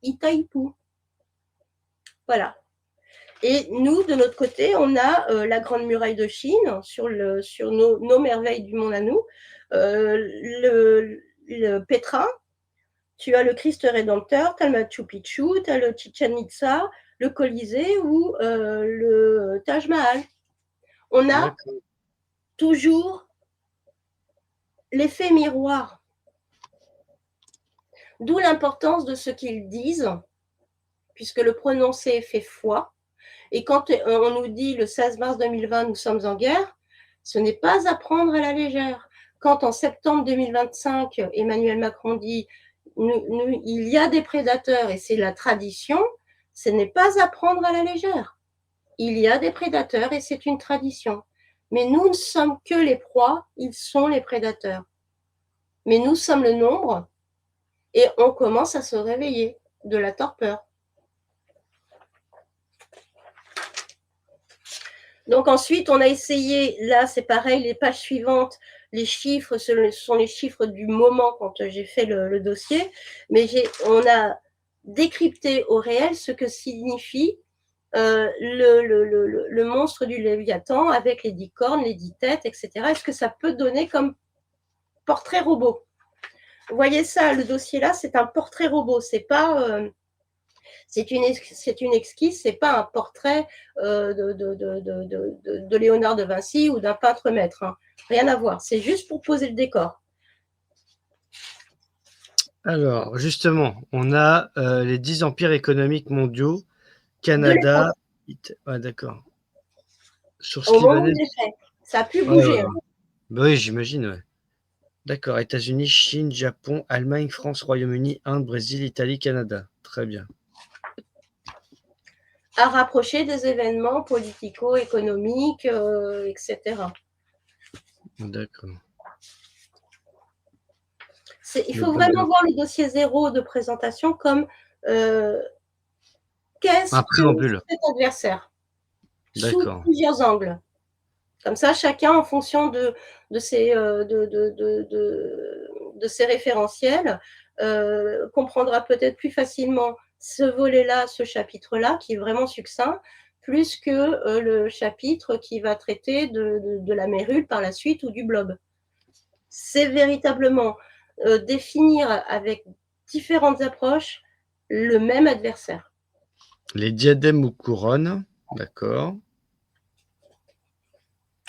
Itaipu. Voilà. Et nous, de notre côté, on a la Grande Muraille de Chine sur nos merveilles du monde à nous, le Petra, tu as le Christ Rédempteur, tu as le Machu Picchu, tu as le Chichen Itza, le Colisée ou le Taj Mahal. On a toujours l'effet miroir. D'où l'importance de ce qu'ils disent, puisque le prononcé fait foi. Et quand on nous dit le 16 mars 2020, nous sommes en guerre, ce n'est pas à prendre à la légère. Quand en septembre 2025, Emmanuel Macron dit il y a des prédateurs et c'est la tradition, ce n'est pas à prendre à la légère. Il y a des prédateurs et c'est une tradition. Mais nous ne sommes que les proies, ils sont les prédateurs. Mais nous sommes le nombre et on commence à se réveiller de la torpeur. Donc ensuite, on a essayé, là c'est pareil, les pages suivantes, les chiffres, ce sont les chiffres du moment quand j'ai fait le dossier, mais on a décrypté au réel ce que signifie le monstre du Léviathan avec les 10 cornes, les 10 têtes, etc. Est-ce que ça peut donner comme portrait robot? Vous voyez ça, le dossier là, c'est un portrait robot, c'est pas... c'est une esquisse, c'est pas un portrait de Léonard de Vinci ou d'un peintre maître. Hein. Rien à voir. C'est juste pour poser le décor. Alors, justement, on a les 10 empires économiques mondiaux, Canada. Ouais, d'accord. Sur ce Au qui moment venait. où j'ai fait, ça a pu Ouais, bouger. ouais. Hein. Bah oui, j'imagine. Ouais. D'accord. États-Unis, Chine, Japon, Allemagne, France, Royaume-Uni, Inde, Brésil, Italie, Canada. Très bien. À rapprocher des événements politico-économiques, etc. D'accord. Il faut vraiment voir le dossier 0 de présentation comme qu'est-ce que cet adversaire sous plusieurs angles. Comme ça, chacun, en fonction de ses référentiels, comprendra peut-être plus facilement ce volet-là, ce chapitre-là, qui est vraiment succinct, plus que le chapitre qui va traiter de la mérule par la suite ou du blob. C'est véritablement définir avec différentes approches le même adversaire. Les diadèmes ou couronnes, d'accord.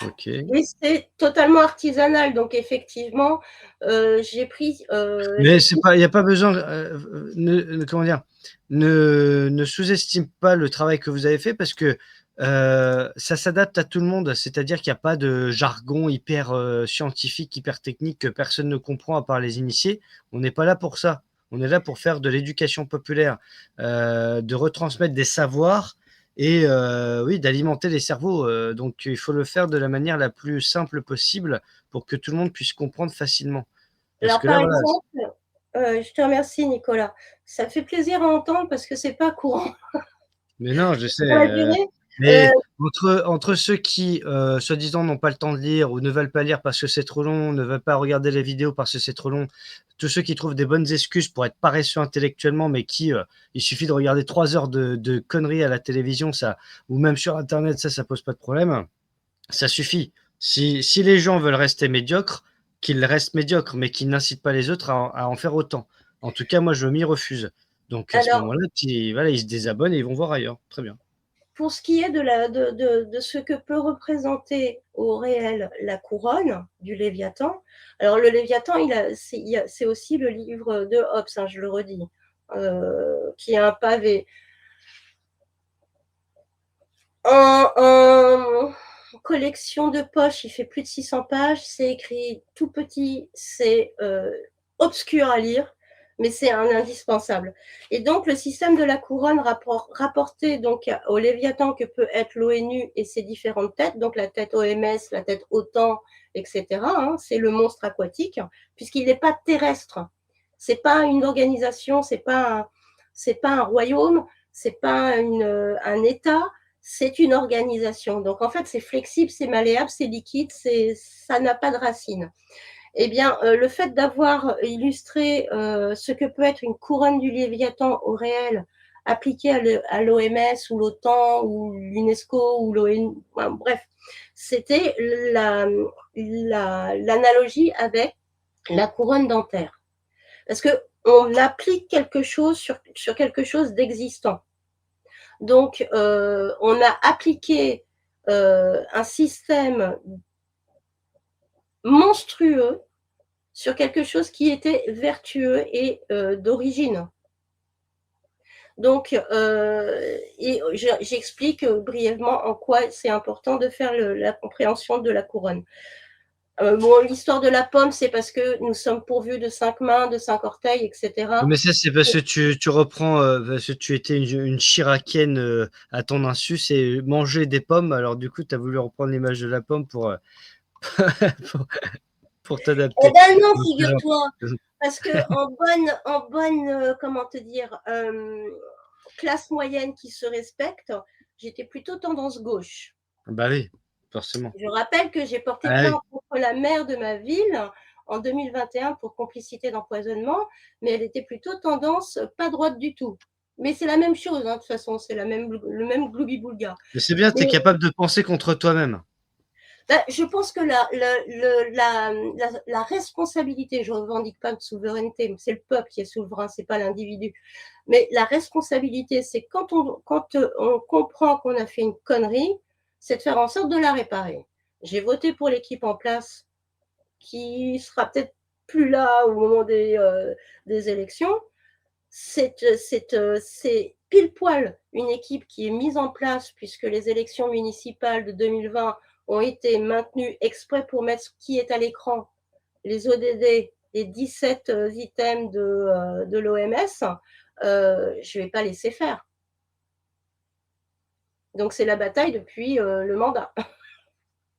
Ok. Et c'est totalement artisanal, donc effectivement, j'ai pris. Mais il n'y a pas besoin. Comment dire, ne sous-estime pas le travail que vous avez fait parce que ça s'adapte à tout le monde. C'est-à-dire qu'il n'y a pas de jargon hyper scientifique, hyper technique que personne ne comprend à part les initiés. On n'est pas là pour ça. On est là pour faire de l'éducation populaire, de retransmettre des savoirs et oui, d'alimenter les cerveaux. Donc il faut le faire de la manière la plus simple possible pour que tout le monde puisse comprendre facilement. Alors, par exemple, je te remercie, Nicolas. Ça fait plaisir à entendre parce que c'est pas courant. Mais non, je sais. Mais entre ceux qui, soi-disant, n'ont pas le temps de lire ou ne veulent pas lire parce que c'est trop long, ne veulent pas regarder les vidéos parce que c'est trop long, tous ceux qui trouvent des bonnes excuses pour être paresseux intellectuellement, mais qui, il suffit de regarder 3 heures de conneries à la télévision, ça, ou même sur Internet, ça pose pas de problème. Ça suffit. Si les gens veulent rester médiocres, qu'ils restent médiocres, mais qu'ils n'incitent pas les autres à en faire autant. En tout cas, moi, je m'y refuse. Donc, à ce moment-là, voilà, ils se désabonnent et ils vont voir ailleurs. Très bien. Pour ce qui est de ce que peut représenter au réel la couronne du Léviathan, alors le Léviathan, c'est aussi le livre de Hobbes, hein, je le redis, qui est un pavé. En collection de poche, il fait plus de 600 pages, c'est écrit tout petit, c'est obscur à lire, mais c'est un indispensable. Et donc, le système de la couronne rapporté donc au Léviathan que peut être l'ONU et ses différentes têtes, donc la tête OMS, la tête OTAN, etc., hein, c'est le monstre aquatique, puisqu'il n'est pas terrestre. C'est pas une organisation, c'est pas un royaume, c'est pas un État, c'est une organisation. Donc, en fait, c'est flexible, c'est malléable, c'est liquide, ça n'a pas de racine. Eh bien, le fait d'avoir illustré ce que peut être une couronne du Léviathan au réel, appliquée à l'OMS ou l'OTAN ou l'UNESCO ou l'ONU, bref, c'était l'analogie avec la couronne dentaire. Parce qu'on applique quelque chose sur quelque chose d'existant. Donc, on a appliqué un système monstrueux sur quelque chose qui était vertueux et d'origine. Donc, j'explique brièvement en quoi c'est important de faire la compréhension de la couronne. L'histoire de la pomme, c'est parce que nous sommes pourvus de 5 mains, de 5 orteils, etc. Mais ça, c'est parce que tu reprends, parce que tu étais une chiracienne à ton insu, c'est manger des pommes. Alors, du coup, tu as voulu reprendre l'image de la pomme pour t'adapter. Eh ben non, figure-toi, Parce que en bonne, comment te dire, classe moyenne qui se respecte, j'étais plutôt tendance gauche. Bah oui, forcément. Je rappelle que j'ai porté Ah oui. plainte contre la maire de ma ville en 2021 pour complicité d'empoisonnement, mais elle était plutôt tendance pas droite du tout. Mais c'est la même chose, hein, de toute façon, c'est le même gloubi-boulga. Mais c'est bien, tu es Mais capable de penser contre toi-même. bah, je pense que la responsabilité, je ne revendique pas de souveraineté, c'est le peuple qui est souverain, c'est pas l'individu. Mais la responsabilité, c'est quand on comprend qu'on a fait une connerie, c'est de faire en sorte de la réparer. J'ai voté pour l'équipe en place qui sera peut-être plus là au moment des élections. C'est pile poil une équipe qui est mise en place puisque les élections municipales de 2020 ont été maintenues exprès pour mettre ce qui est à l'écran, les ODD, les 17 items de l'OMS. Je ne vais pas laisser faire. Donc c'est la bataille depuis le mandat.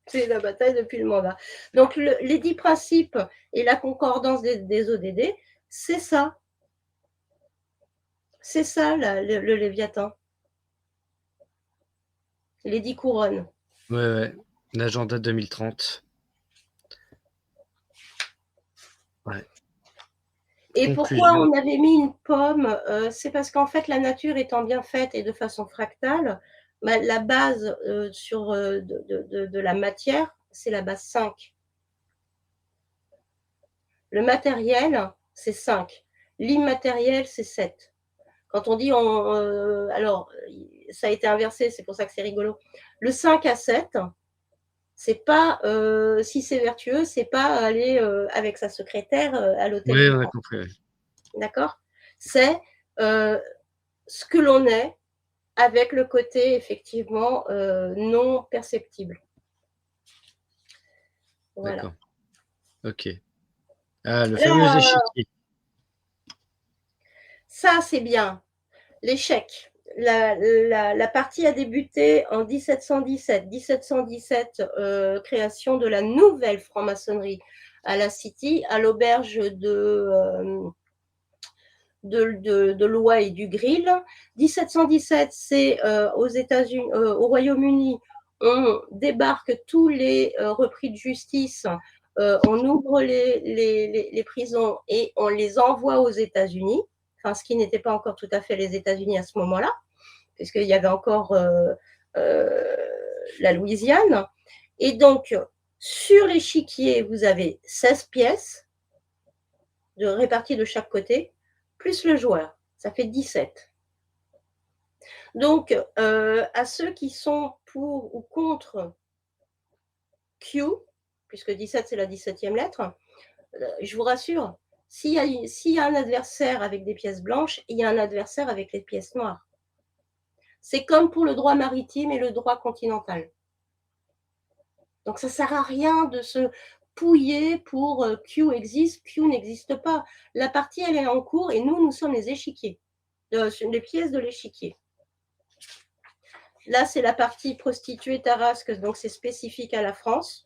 C'est la bataille depuis le mandat. Donc les 10 principes et la concordance des ODD, c'est ça. C'est ça le Léviathan. Les 10 couronnes. Ouais, ouais. L'agenda 2030. Ouais. Et pourquoi Conclusion. on avait mis une pomme? C'est parce qu'en fait, la nature étant bien faite et de façon fractale, bah, la base de la matière, c'est la base 5. Le matériel, c'est 5. L'immatériel, c'est 7. Quand on dit, alors, ça a été inversé, c'est pour ça que c'est rigolo. Le 5 à 7, c'est pas, si c'est vertueux, c'est pas aller avec sa secrétaire à l'hôtel Oui, du on a Grand. compris. Ouais. D'accord? C'est ce que l'on est avec le côté effectivement non perceptible. Voilà. D'accord. Ok. Ah, le fameux Là, échiquier. ça, c'est bien. L'échec. La partie a débuté en 1717. 1717, création de la nouvelle franc-maçonnerie à la City, à l'auberge de l'Oie et du Grill. 1717, c'est aux États-Unis, au Royaume-Uni, on débarque tous les repris de justice, on ouvre les prisons et on les envoie aux États-Unis, enfin, ce qui n'était pas encore tout à fait les États-Unis à ce moment-là, puisqu'il y avait encore la Louisiane. Et donc, sur l'échiquier, vous avez 16 pièces réparties de chaque côté, plus le joueur. Ça fait 17. Donc, à ceux qui sont pour ou contre Q, puisque 17 c'est la 17e lettre, je vous rassure, s'il y a un adversaire avec des pièces blanches, il y a un adversaire avec les pièces noires. C'est comme pour le droit maritime et le droit continental. Donc, ça ne sert à rien de se pouiller pour Q existe, Q n'existe pas. La partie, elle est en cours et nous sommes les échiquiers, les pièces de l'échiquier. Là, c'est la partie prostituée tarasque, donc c'est spécifique à la France.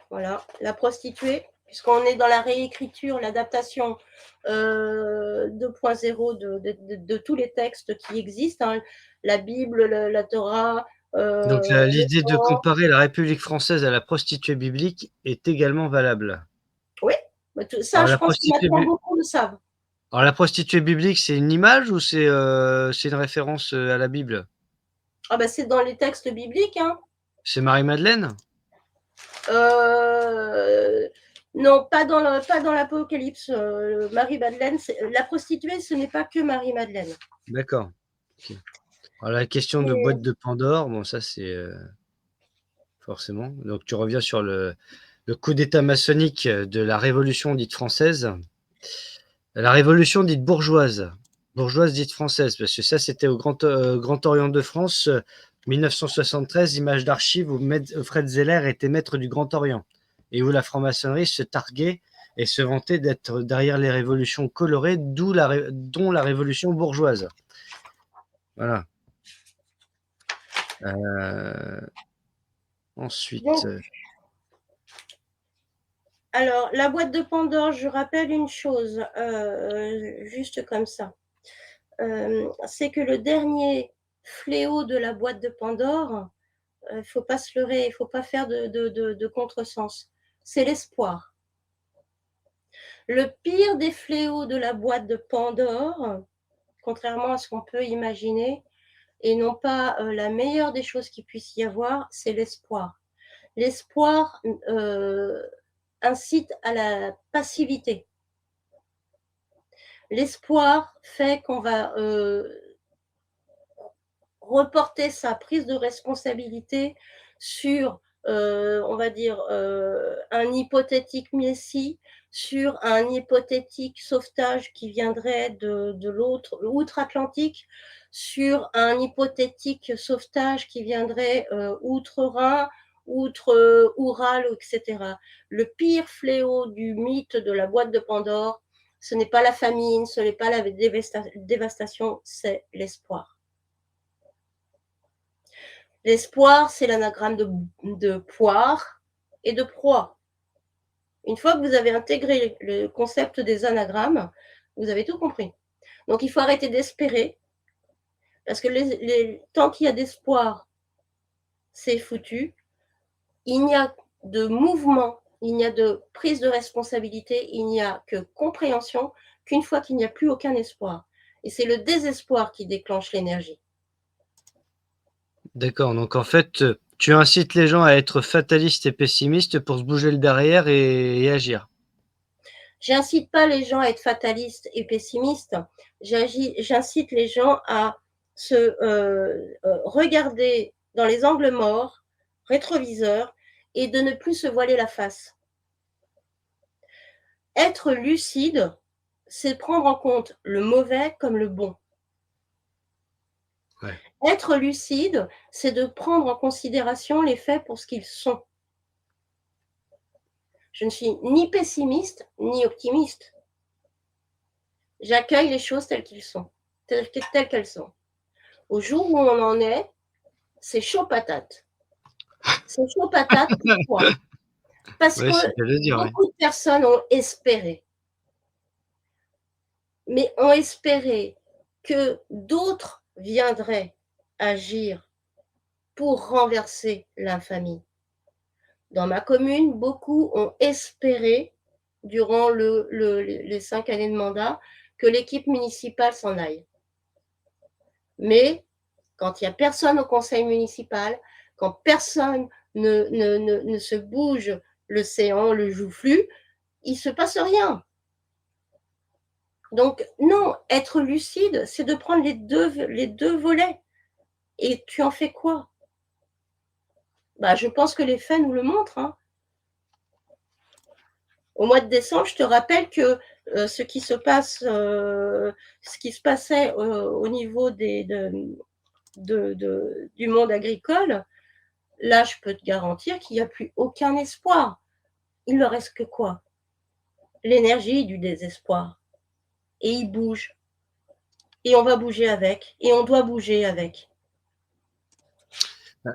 Voilà, la prostituée, puisqu'on est dans la réécriture, l'adaptation 2.0 de tous les textes qui existent, hein, la Bible, la Torah. Donc l'idée de comparer la République française à la prostituée biblique est également valable. Oui, ça, Alors je la pense que prostituée, maintenant beaucoup le savent. Alors, la prostituée biblique, c'est une image ou c'est une référence à la Bible? Ah ben, c'est dans les textes bibliques. Hein. C'est Marie-Madeleine? Non, pas dans l'Apocalypse. Marie-Madeleine, la prostituée, ce n'est pas que Marie-Madeleine. D'accord. Okay. Alors, la question de boîte de Pandore, bon, ça, c'est forcément. Donc, tu reviens sur le coup d'état maçonnique de la Révolution dite française. La Révolution dite bourgeoise. Bourgeoise dite française, parce que ça, c'était au Grand Orient de France, 1973, image d'archives où Fred Zeller était maître du Grand Orient et où la franc-maçonnerie se targuait et se vantait d'être derrière les révolutions colorées, dont la révolution bourgeoise. Voilà. Ensuite, Donc, alors, la boîte de Pandore, je rappelle une chose, juste comme ça. C'est que le dernier fléau de la boîte de Pandore, il ne faut pas se leurrer, il ne faut pas faire de contresens. C'est l'espoir. Le pire des fléaux de la boîte de Pandore, contrairement à ce qu'on peut imaginer, et non pas la meilleure des choses qu'il puisse y avoir, c'est l'espoir. L'espoir incite à la passivité. L'espoir fait qu'on va reporter sa prise de responsabilité sur, on va dire, un hypothétique Messie, sur un hypothétique sauvetage qui viendrait de l'autre outre-Atlantique, sur un hypothétique sauvetage qui viendrait outre-Rhin, outre-Oural, etc. Le pire fléau du mythe de la boîte de Pandore, ce n'est pas la famine, ce n'est pas la dévastation, c'est l'espoir. L'espoir, c'est l'anagramme de poire et de proie. Une fois que vous avez intégré le concept des anagrammes, vous avez tout compris. Donc, il faut arrêter d'espérer, parce que tant qu'il y a d'espoir, c'est foutu. Il n'y a de mouvement, il n'y a de prise de responsabilité, il n'y a que compréhension qu'une fois qu'il n'y a plus aucun espoir. Et c'est le désespoir qui déclenche l'énergie. d'accord. Donc en fait, tu incites les gens à être fatalistes et pessimistes pour se bouger le derrière et agir. J'incite pas les gens à être fatalistes et pessimistes. J'incite les gens à se regarder dans les angles morts, rétroviseurs, et de ne plus se voiler la face. Être lucide, c'est prendre en compte le mauvais comme le bon. Ouais. Être lucide, c'est de prendre en considération les faits pour ce qu'ils sont. Je ne suis ni pessimiste ni optimiste. J'accueille les choses telles qu'elles sont, telles qu'elles sont. Au jour où on en est, c'est chaud patate. C'est chaud patate, pourquoi? Parce Ouais, que c'est le cas de le dire, ouais. beaucoup de personnes ont espéré, mais ont espéré que d'autres viendraient agir pour renverser l'infamie. Dans ma commune, beaucoup ont espéré, durant les 5 années de mandat, que l'équipe municipale s'en aille. Mais quand il n'y a personne au conseil municipal, quand personne ne se bouge le séant, le joufflu, il ne se passe rien. Donc non, être lucide, c'est de prendre les deux volets. Et tu en fais quoi? Bah, je pense que les faits nous le montrent. Hein. Au mois de décembre, je te rappelle que ce qui se passait au niveau du monde agricole, là, je peux te garantir qu'il n'y a plus aucun espoir. Il ne reste que quoi? L'énergie du désespoir. Et il bouge. Et on va bouger avec. Et on doit bouger avec.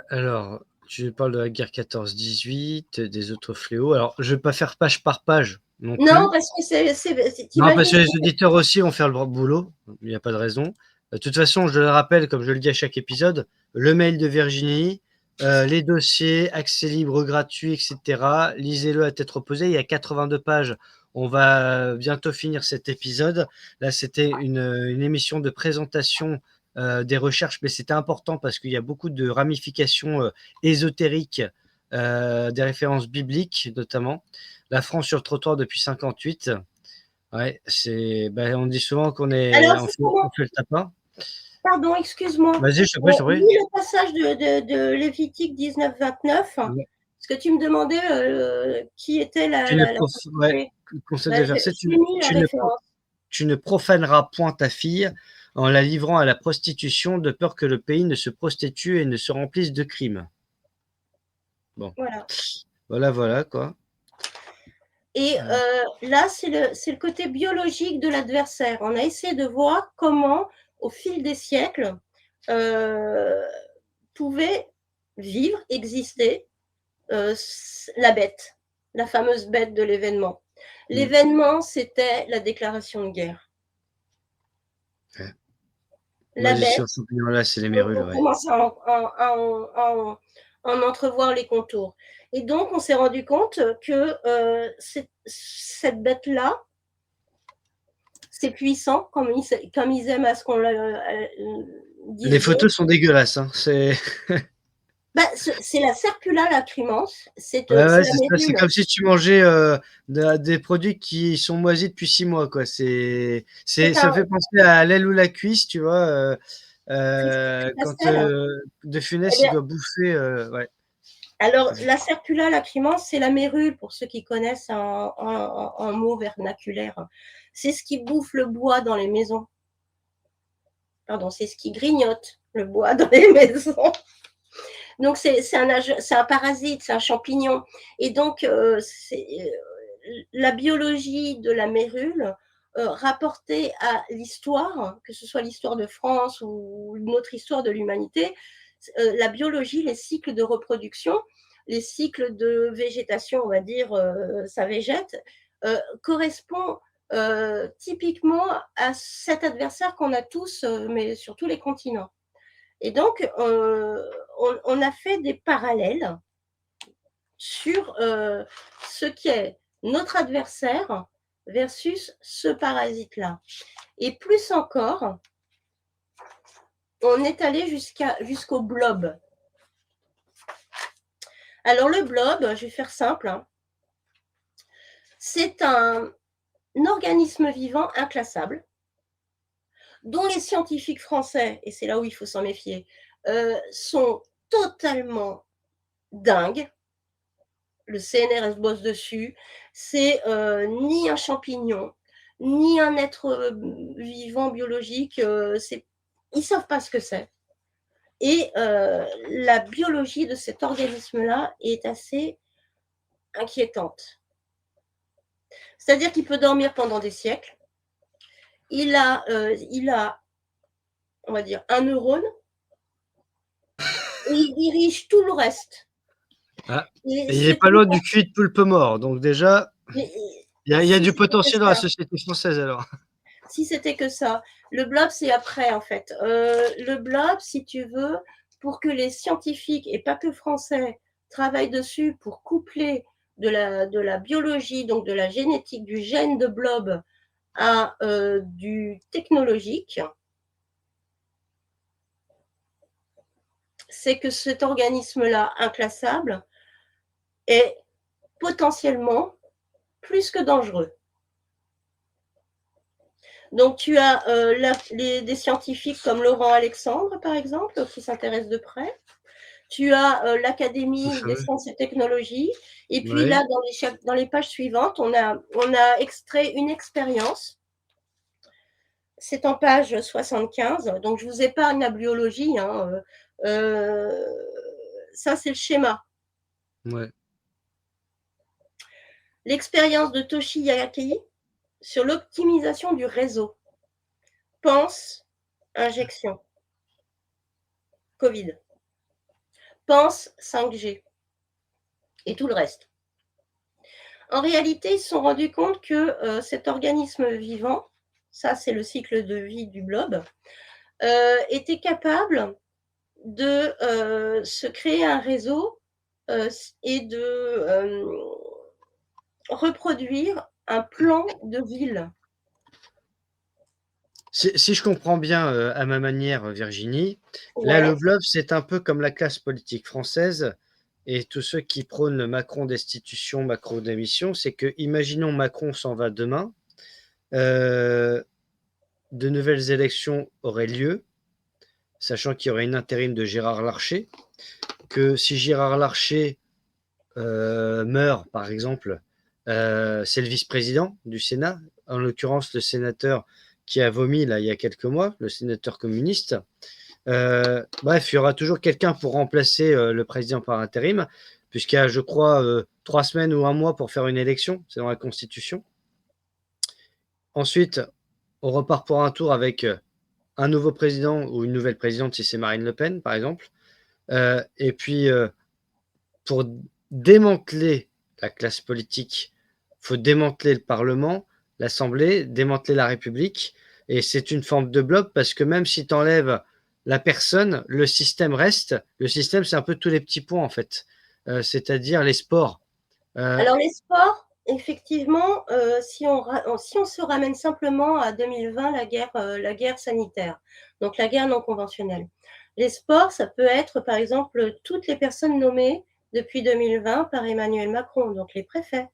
Alors, tu parles de la guerre 14-18, des autres fléaux. Alors, je vais pas faire page par page non plus. Non, parce que Non, parce que les auditeurs aussi vont faire le boulot. Il n'y a pas de raison. De toute façon, je le rappelle, comme je le dis à chaque épisode, le mail de Virginie, les dossiers, accès libre gratuit, etc. Lisez-le à tête reposée. Il y a 82 pages. On va bientôt finir cet épisode. Là, c'était une émission de présentation des recherches, mais c'était important parce qu'il y a beaucoup de ramifications ésotériques, des références bibliques notamment. La France sur le trottoir depuis 58. Ouais, on dit souvent qu'on Alors, on fait le tapin. Pardon, excuse-moi. Vas-y, je t'en prie, je t'en prie. Lis le passage de Lévitique 19-29, parce Ouais. que tu me demandais qui était la Ouais, prostituée. le conseil Bah, des versets, je lis la référence. tu ne profaneras point ta fille en la livrant à la prostitution, de peur que le pays ne se prostitue et ne se remplisse de crimes. Bon, Voilà. voilà, quoi. Et là, c'est le côté biologique de l'adversaire. On a essayé de voir comment, au fil des siècles, pouvait vivre, exister la bête, la fameuse bête de l'événement. L'événement, c'était la déclaration de guerre. Ouais. La Moi, je bête, suis sur ce là c'est les mérules, on ouais. commence à en entrevoir les contours. Et donc, on s'est rendu compte que cette bête-là, c'est puissant, comme ils aiment à ce qu'on dise Les donc. photos sont dégueulasses, hein. Bah, c'est la Serpula lacrimans, c'est Ouais, ouais, la c'est ça. C'est mérule. comme si tu mangeais des produits qui sont moisis depuis 6 mois, quoi. C'est Ça un, me fait penser à l'aile ou la cuisse, tu vois. c'est Quand pastel. De Eh Funès, il bien, doit bouffer. Ouais. alors, la Serpula lacrimans, c'est la mérule, pour ceux qui connaissent un mot vernaculaire. C'est ce qui bouffe le bois dans les maisons. Pardon, c'est ce qui grignote le bois dans les maisons. Donc, c'est un parasite, c'est un champignon. Et donc, la biologie de la mérule, rapportée à l'histoire, que ce soit l'histoire de France ou une autre histoire de l'humanité, la biologie, les cycles de reproduction, les cycles de végétation, on va dire, ça végète, correspond typiquement à cet adversaire qu'on a tous, mais sur tous les continents. Et donc, on a fait des parallèles sur ce qui est notre adversaire versus ce parasite-là. Et plus encore, on est allé jusqu'au blob. Alors le blob, je vais faire simple, hein, c'est un organisme vivant inclassable dont les scientifiques français, et c'est là où il faut s'en méfier, sont totalement dingues. Le CNRS bosse dessus. C'est ni un champignon, ni un être vivant biologique. Ils ne savent pas ce que c'est. Et la biologie de cet organisme-là est assez inquiétante. C'est-à-dire qu'il peut dormir pendant des siècles. Il a, on va dire, un neurone et il dirige tout le reste. Ah. Et Et il est c'est pas loin du cul de poulpe mort. Donc déjà, mais, il y a si du c'était que potentiel dans la ça, société française alors. si c'était que ça. Le blob, c'est après, en fait. Le blob, si tu veux, pour que les scientifiques, et pas que français, travaillent dessus pour coupler de la biologie, donc de la génétique du gène de blob à du technologique, c'est que cet organisme-là, inclassable, est potentiellement plus que dangereux. Donc, tu as des scientifiques comme Laurent Alexandre, par exemple, qui s'intéressent de près. Tu as l'Académie des sciences et technologies. Et puis Ouais. là, dans les pages suivantes, on a extrait une expérience. C'est en page 75. Donc, je vous épargne la biologie, hein. Ça, c'est le schéma. Ouais. L'expérience de Toshi Yaki sur l'optimisation du réseau. Pense injection. Covid. Pense 5G. Et tout le reste. En réalité, ils se sont rendus compte que cet organisme vivant, ça c'est le cycle de vie du blob, était capable de se créer un réseau et de reproduire un plan de ville. Si je comprends bien à ma manière, Virginie, là, Ouais, le blob, c'est un peu comme la classe politique française et tous ceux qui prônent Macron destitution, Macron démission. C'est que, imaginons Macron s'en va demain, euh, de nouvelles élections auraient lieu, sachant qu'il y aurait une intérim de Gérard Larcher, que si Gérard Larcher meurt, par exemple, c'est le vice-président du Sénat, en l'occurrence le sénateur qui a vomi là, il y a quelques mois, le sénateur communiste. Bref, il y aura toujours quelqu'un pour remplacer le président par intérim, puisqu'il y a, je crois, 3 semaines ou un mois pour faire une élection, c'est dans la Constitution. Ensuite, on repart pour un tour avec un nouveau président ou une nouvelle présidente si c'est Marine Le Pen, par exemple. Et puis, pour démanteler la classe politique, il faut démanteler le Parlement, l'Assemblée, démanteler la République. Et c'est une forme de bloc parce que même si tu enlèves la personne, le système reste. Le système, c'est un peu tous les petits points en fait. C'est-à-dire les sports. Alors les sports, effectivement, si on se ramène simplement à 2020, la guerre sanitaire, donc la guerre non conventionnelle. Les sports, ça peut être, par exemple, toutes les personnes nommées depuis 2020 par Emmanuel Macron, donc les préfets,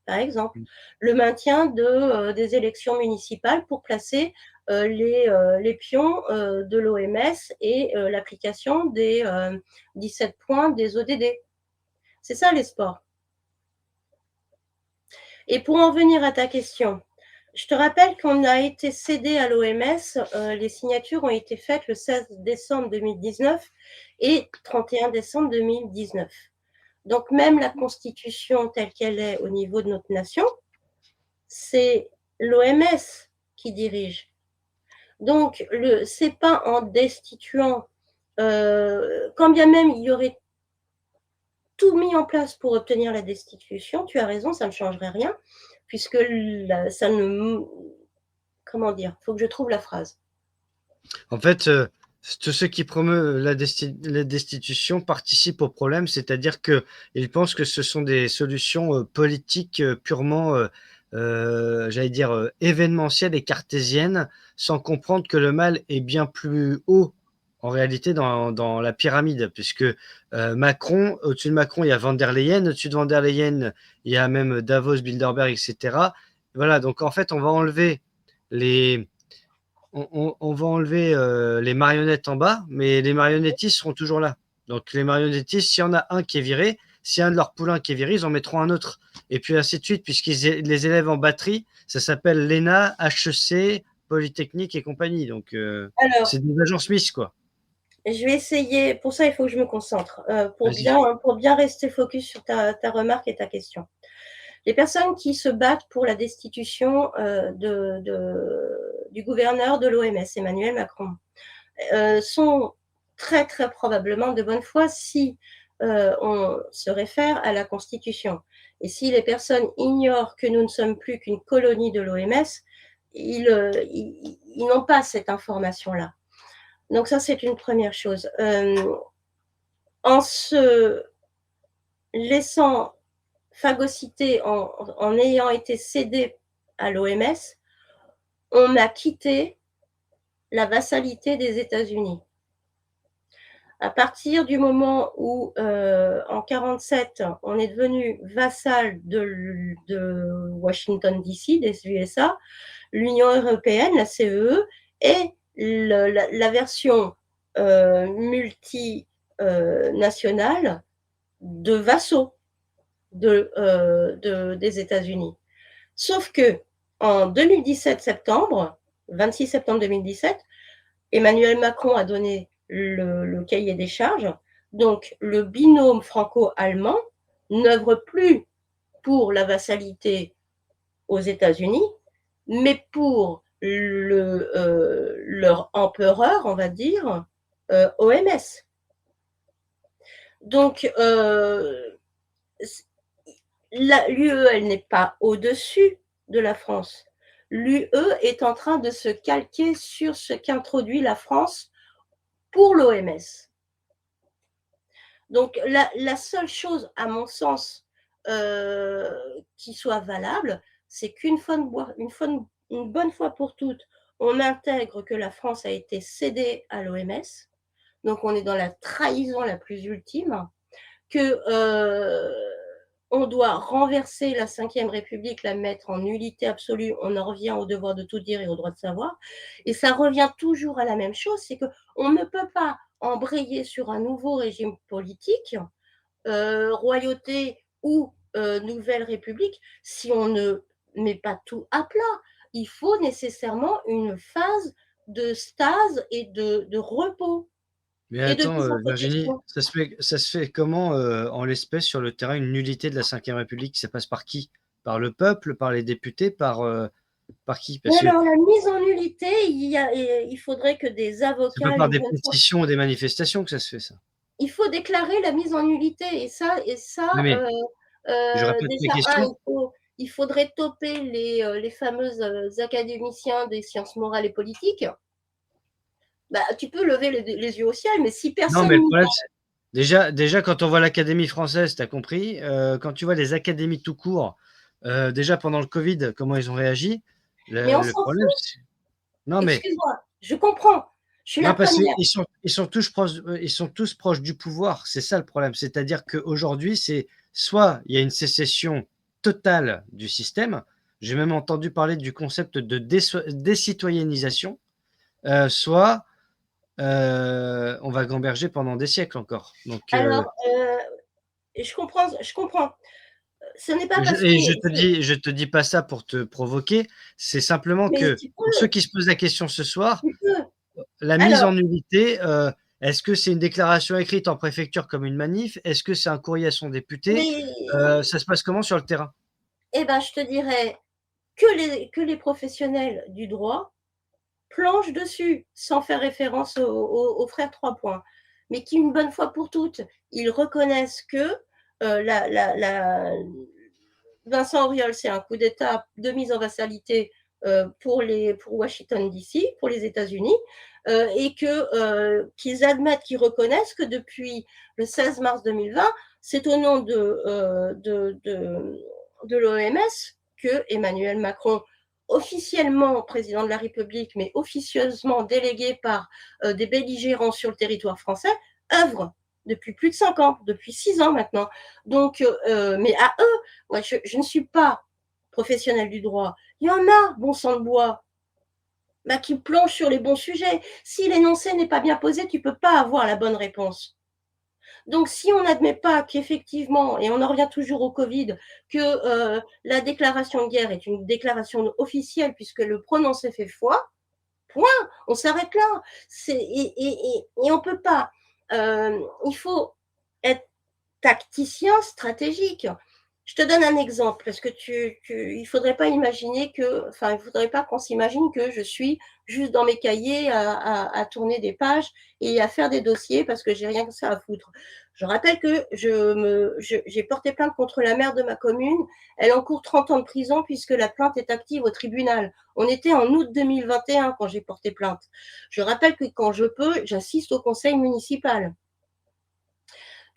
par exemple. Le maintien des élections municipales pour placer les pions de l'OMS et l'application des 17 points des ODD. C'est ça les sports. Et pour en venir à ta question, je te rappelle qu'on a été cédé à l'OMS, les signatures ont été faites le 16 décembre 2019 et 31 décembre 2019. Donc même la constitution telle qu'elle est au niveau de notre nation, c'est l'OMS qui dirige. Donc c'est pas en destituant, quand bien même il y aurait tout mis en place pour obtenir la destitution, tu as raison, ça ne changerait rien, puisque ça ne... Comment dire? Il faut que je trouve la phrase. En fait, tous ceux qui promeuvent la destitution participent au problème, c'est-à-dire qu'ils pensent que ce sont des solutions politiques purement, j'allais dire, événementielles et cartésiennes, sans comprendre que le mal est bien plus haut en réalité dans la pyramide, puisque Macron, au-dessus de Macron, il y a Van der Leyen, au-dessus de Van der Leyen, il y a même Davos, Bilderberg, etc. Voilà, donc en fait, on va enlever les on va enlever les marionnettes en bas, mais les marionnettistes seront toujours là. Donc les marionnettistes, s'il y en a un qui est viré, si un de leurs poulains qui est viré, ils en mettront un autre. Et puis ainsi de suite, puisqu'ils les élèvent en batterie, ça s'appelle l'ENA, HEC, Polytechnique et compagnie. Donc Alors, c'est des agents Smith, quoi. je vais essayer, pour ça il faut que je me concentre, Vas-y. pour bien rester focus sur ta remarque et ta question. Les personnes qui se battent pour la destitution du gouverneur de l'OMS, Emmanuel Macron, sont très très probablement de bonne foi si on se réfère à la Constitution. Et si les personnes ignorent que nous ne sommes plus qu'une colonie de l'OMS, ils n'ont pas cette information-là. Donc ça, c'est une première chose. En se laissant phagocyter, en ayant été cédé à l'OMS, on a quitté la vassalité des États-Unis. À partir du moment où, en 1947, on est devenu vassal de Washington DC, des USA, l'Union européenne, la CEE, et la version multinationale de vassaux des États-Unis. Sauf que en 2017 septembre, 26 septembre 2017, Emmanuel Macron a donné le cahier des charges. Donc, le binôme franco-allemand n'œuvre plus pour la vassalité aux États-Unis, mais pour leur empereur, on va dire, OMS. Donc, l'UE, elle n'est pas au-dessus de la France. L'UE est en train de se calquer sur ce qu'introduit la France pour l'OMS. Donc, la seule chose, à mon sens, qui soit valable, c'est qu'une une bonne fois pour toutes, on intègre que la France a été cédée à l'OMS. Donc, on est dans la trahison la plus ultime, que on doit renverser la Ve République, la mettre en nullité absolue. On en revient au devoir de tout dire et au droit de savoir. Et ça revient toujours à la même chose, c'est qu'on ne peut pas embrayer sur un nouveau régime politique, royauté ou nouvelle république, si on ne met pas tout à plat. Il faut nécessairement une phase de stase et de repos Mais et de attends, Virginie, désintoxication. ça se fait comment en l'espèce sur le terrain une nullité de la Ve République? Ça passe par qui? Par le peuple, par les députés, par qui? Mais Parce que alors, la mise en nullité, il faudrait que des c'est pas avocats, par une des bonne fois. pétitions ou des manifestations que ça se fait, ça. il faut déclarer la mise en nullité. Et ça, Oui, mais je répète mes déjà, questions. il faudrait toper les fameux académiciens des sciences morales et politiques. Bah, tu peux lever les yeux au ciel, mais si Non, personne mais le n'y problème, c'est déjà quand on voit l'Académie française, tu as compris, quand tu vois les académies tout court, déjà pendant le Covid, comment ils ont réagi, mais on le s'en problème, fout. c'est non, mais Excuse-moi, je comprends. Je suis la non, parce première. ils sont tous proches du pouvoir. C'est ça le problème. C'est-à-dire qu'aujourd'hui, c'est soit il y a une sécession totale du système. J'ai même entendu parler du concept de décitoyennisation, soit on va gamberger pendant des siècles encore. Donc, Alors, je comprends, je comprends. Ce n'est pas parce et qu'on est. je te dis pas ça pour te provoquer. C'est simplement Mais que pour ceux qui se posent la question ce soir, tu peux. la mise Alors, en nullité, est-ce que c'est une déclaration écrite en préfecture comme une manif? Est-ce que c'est un courrier à son député? mais, Ça se passe comment sur le terrain? eh ben, je te dirais que les professionnels du droit planchent dessus, sans faire référence aux frères Trois Points, mais qui, une bonne fois pour toutes, ils reconnaissent que Vincent Auriol, c'est un coup d'État de mise en vassalité pour Washington DC, pour les États-Unis, et qu'ils admettent, qu'ils reconnaissent que depuis le 16 mars 2020, c'est au nom de l'OMS que Emmanuel Macron, officiellement président de la République, mais officieusement délégué par des belligérants sur le territoire français, œuvre depuis plus de 5 ans, depuis 6 ans maintenant. Donc, mais à eux, moi, je ne suis pas professionnelle du droit. Il y en a, bon sang de bois, bah, qui plongent sur les bons sujets. Si l'énoncé n'est pas bien posé, tu ne peux pas avoir la bonne réponse. Donc, si on n'admet pas qu'effectivement, et on en revient toujours au Covid, que la déclaration de guerre est une déclaration officielle puisque le prononcé fait foi, point, on s'arrête là. Et on ne peut pas. Il faut être tacticien stratégique. Je te donne un exemple, parce que il ne faudrait pas imaginer que, enfin, il ne faudrait pas qu'on s'imagine que je suis juste dans mes cahiers à tourner des pages et à faire des dossiers parce que j'ai rien que ça à foutre. Je rappelle que j'ai porté plainte contre la maire de ma commune. Elle encourt 30 ans de prison puisque la plainte est active au tribunal. On était en août 2021 quand j'ai porté plainte. Je rappelle que quand je peux, j'assiste au conseil municipal.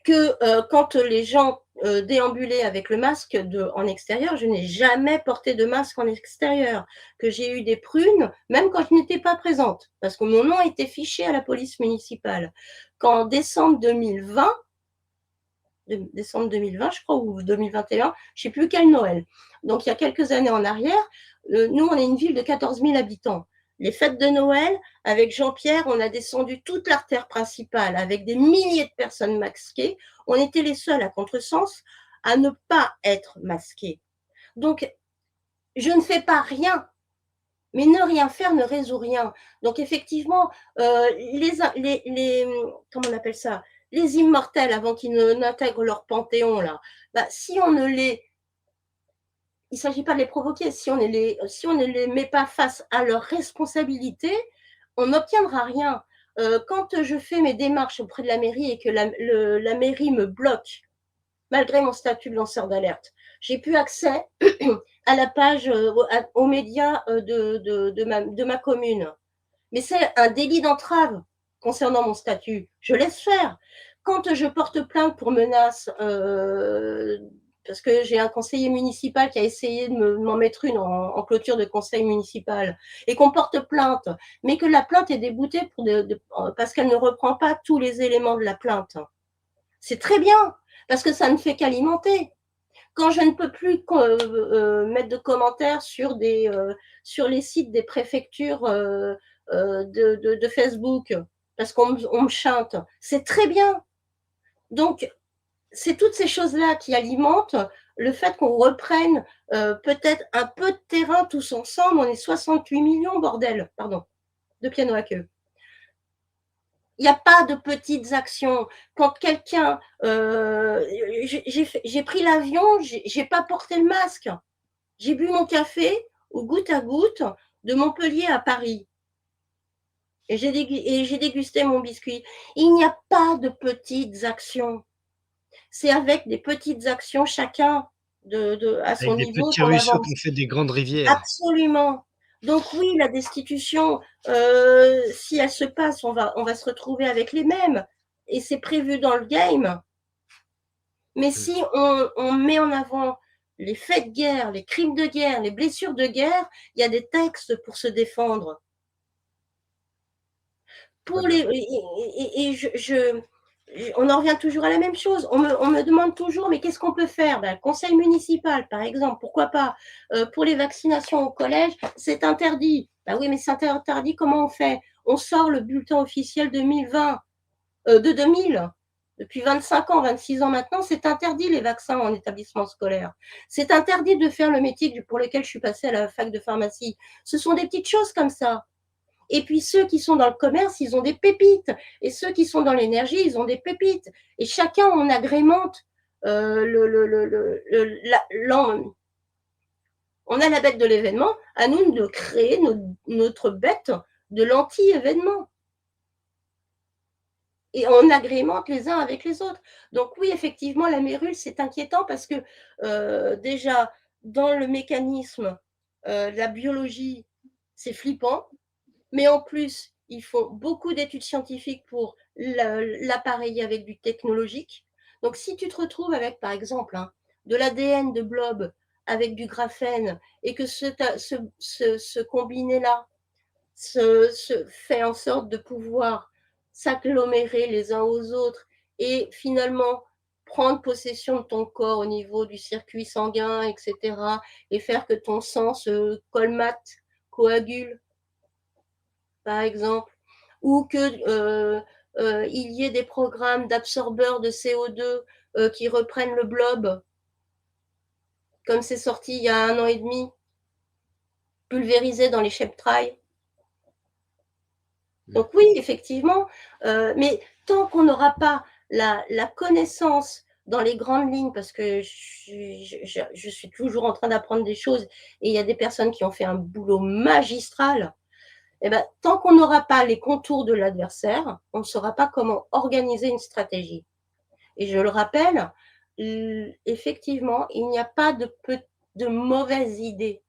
Que quand les gens déambulaient avec le masque en extérieur, je n'ai jamais porté de masque en extérieur, que j'ai eu des prunes, même quand je n'étais pas présente, parce que mon nom était fiché à la police municipale. Qu'en décembre 2020, je crois, ou 2021, je ne sais plus quel Noël. Donc, il y a quelques années en arrière, nous, on est une ville de 14 000 habitants. Les fêtes de Noël, avec Jean-Pierre, on a descendu toute l'artère principale avec des milliers de personnes masquées. On était les seuls à contresens à ne pas être masqués. Donc, je ne fais pas rien, mais ne rien faire ne résout rien. Donc, effectivement, comment on appelle ça, les immortels, avant qu'ils n'intègrent leur panthéon, là, bah, si on ne les il ne s'agit pas de les provoquer. Si on ne les met pas face à leurs responsabilités, on n'obtiendra rien. Quand je fais mes démarches auprès de la mairie et que la mairie me bloque, malgré mon statut de lanceur d'alerte, j'ai plus accès à la page, aux médias de ma commune. Mais c'est un délit d'entrave concernant mon statut. Je laisse faire. Quand je porte plainte pour menace, parce que j'ai un conseiller municipal qui a essayé de m'en mettre une en clôture de conseil municipal, et qu'on porte plainte, mais que la plainte est déboutée parce qu'elle ne reprend pas tous les éléments de la plainte. C'est très bien, parce que ça ne fait qu'alimenter. Quand je ne peux plus mettre de commentaires sur les sites des préfectures de Facebook, parce qu'on me chante, c'est très bien. Donc, c'est toutes ces choses-là qui alimentent le fait qu'on reprenne peut-être un peu de terrain tous ensemble. On est 68 millions, bordel, pardon, de piano à queue. Il n'y a pas de petites actions. Quand quelqu'un, j'ai pris l'avion, j'ai pas porté le masque. J'ai bu mon café au goutte à goutte de Montpellier à Paris. et j'ai dégusté mon biscuit. Il n'y a pas de petites actions. C'est avec des petites actions, chacun à son Avec des niveau, petits qu'on ruisseaux avance. qu'on fait des grandes rivières. Absolument. Donc oui, la destitution, si elle se passe, on va se retrouver avec les mêmes, et c'est prévu dans le game. Mais si on met en avant les faits de guerre, les crimes de guerre, les blessures de guerre, il y a des textes pour se défendre. Pour les, on en revient toujours à la même chose. On me demande toujours, mais qu'est-ce qu'on peut faire? Ben, le conseil municipal, par exemple, pourquoi pas? Pour les vaccinations au collège, c'est interdit. Ben oui, mais c'est interdit, comment on fait? On sort le bulletin officiel 2020, de 2000. Depuis 25 ans, 26 ans maintenant, c'est interdit les vaccins en établissement scolaire. C'est interdit de faire le métier pour lequel je suis passée à la fac de pharmacie. Ce sont des petites choses comme ça. Et puis ceux qui sont dans le commerce, ils ont des pépites. Et ceux qui sont dans l'énergie, ils ont des pépites. Et chacun, on agrémente on a la bête de l'événement, à nous de créer notre bête de l'anti-événement. Et on agrémente les uns avec les autres. Donc oui, effectivement, la mérule, c'est inquiétant parce que déjà, dans le mécanisme, la biologie, c'est flippant. Mais en plus, il faut beaucoup d'études scientifiques pour l'appareiller avec du technologique. Donc, si tu te retrouves avec, par exemple, de l'ADN de blob avec du graphène et que ce combiné-là se fait en sorte de pouvoir s'agglomérer les uns aux autres et finalement prendre possession de ton corps au niveau du circuit sanguin, etc., et faire que ton sang se colmate, coagule, par exemple, ou que il y ait des programmes d'absorbeurs de CO2 qui reprennent le blob, comme c'est sorti il y a 1 an et demi, pulvérisé dans les chemtrails. Donc oui, effectivement, mais tant qu'on n'aura pas la connaissance dans les grandes lignes, parce que je suis toujours en train d'apprendre des choses, et il y a des personnes qui ont fait un boulot magistral. Eh ben, tant qu'on n'aura pas les contours de l'adversaire, on ne saura pas comment organiser une stratégie. Et je le rappelle, effectivement, il n'y a pas de mauvaise idée.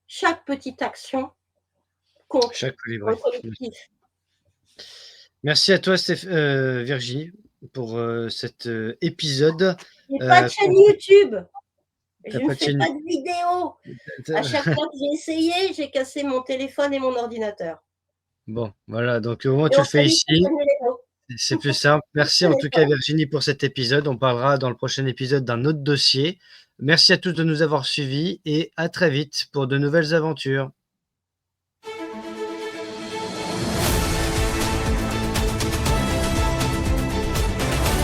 Chaque petite action compte Chaque dans le colibri. collectif. Merci à toi, Virginie, pour cet épisode. Je n'ai pas de chaîne YouTube. T'as Je ne pas de fais chaîne. pas de vidéo. À chaque fois que j'ai essayé, j'ai cassé mon téléphone et mon ordinateur. Bon, voilà, donc au moins Et tu on le fais salue ici, Stéphane Melero. c'est plus simple. Merci en tout cas, Virginie, pour cet épisode. On parlera dans le prochain épisode d'un autre dossier. Merci à tous de nous avoir suivis et à très vite pour de nouvelles aventures.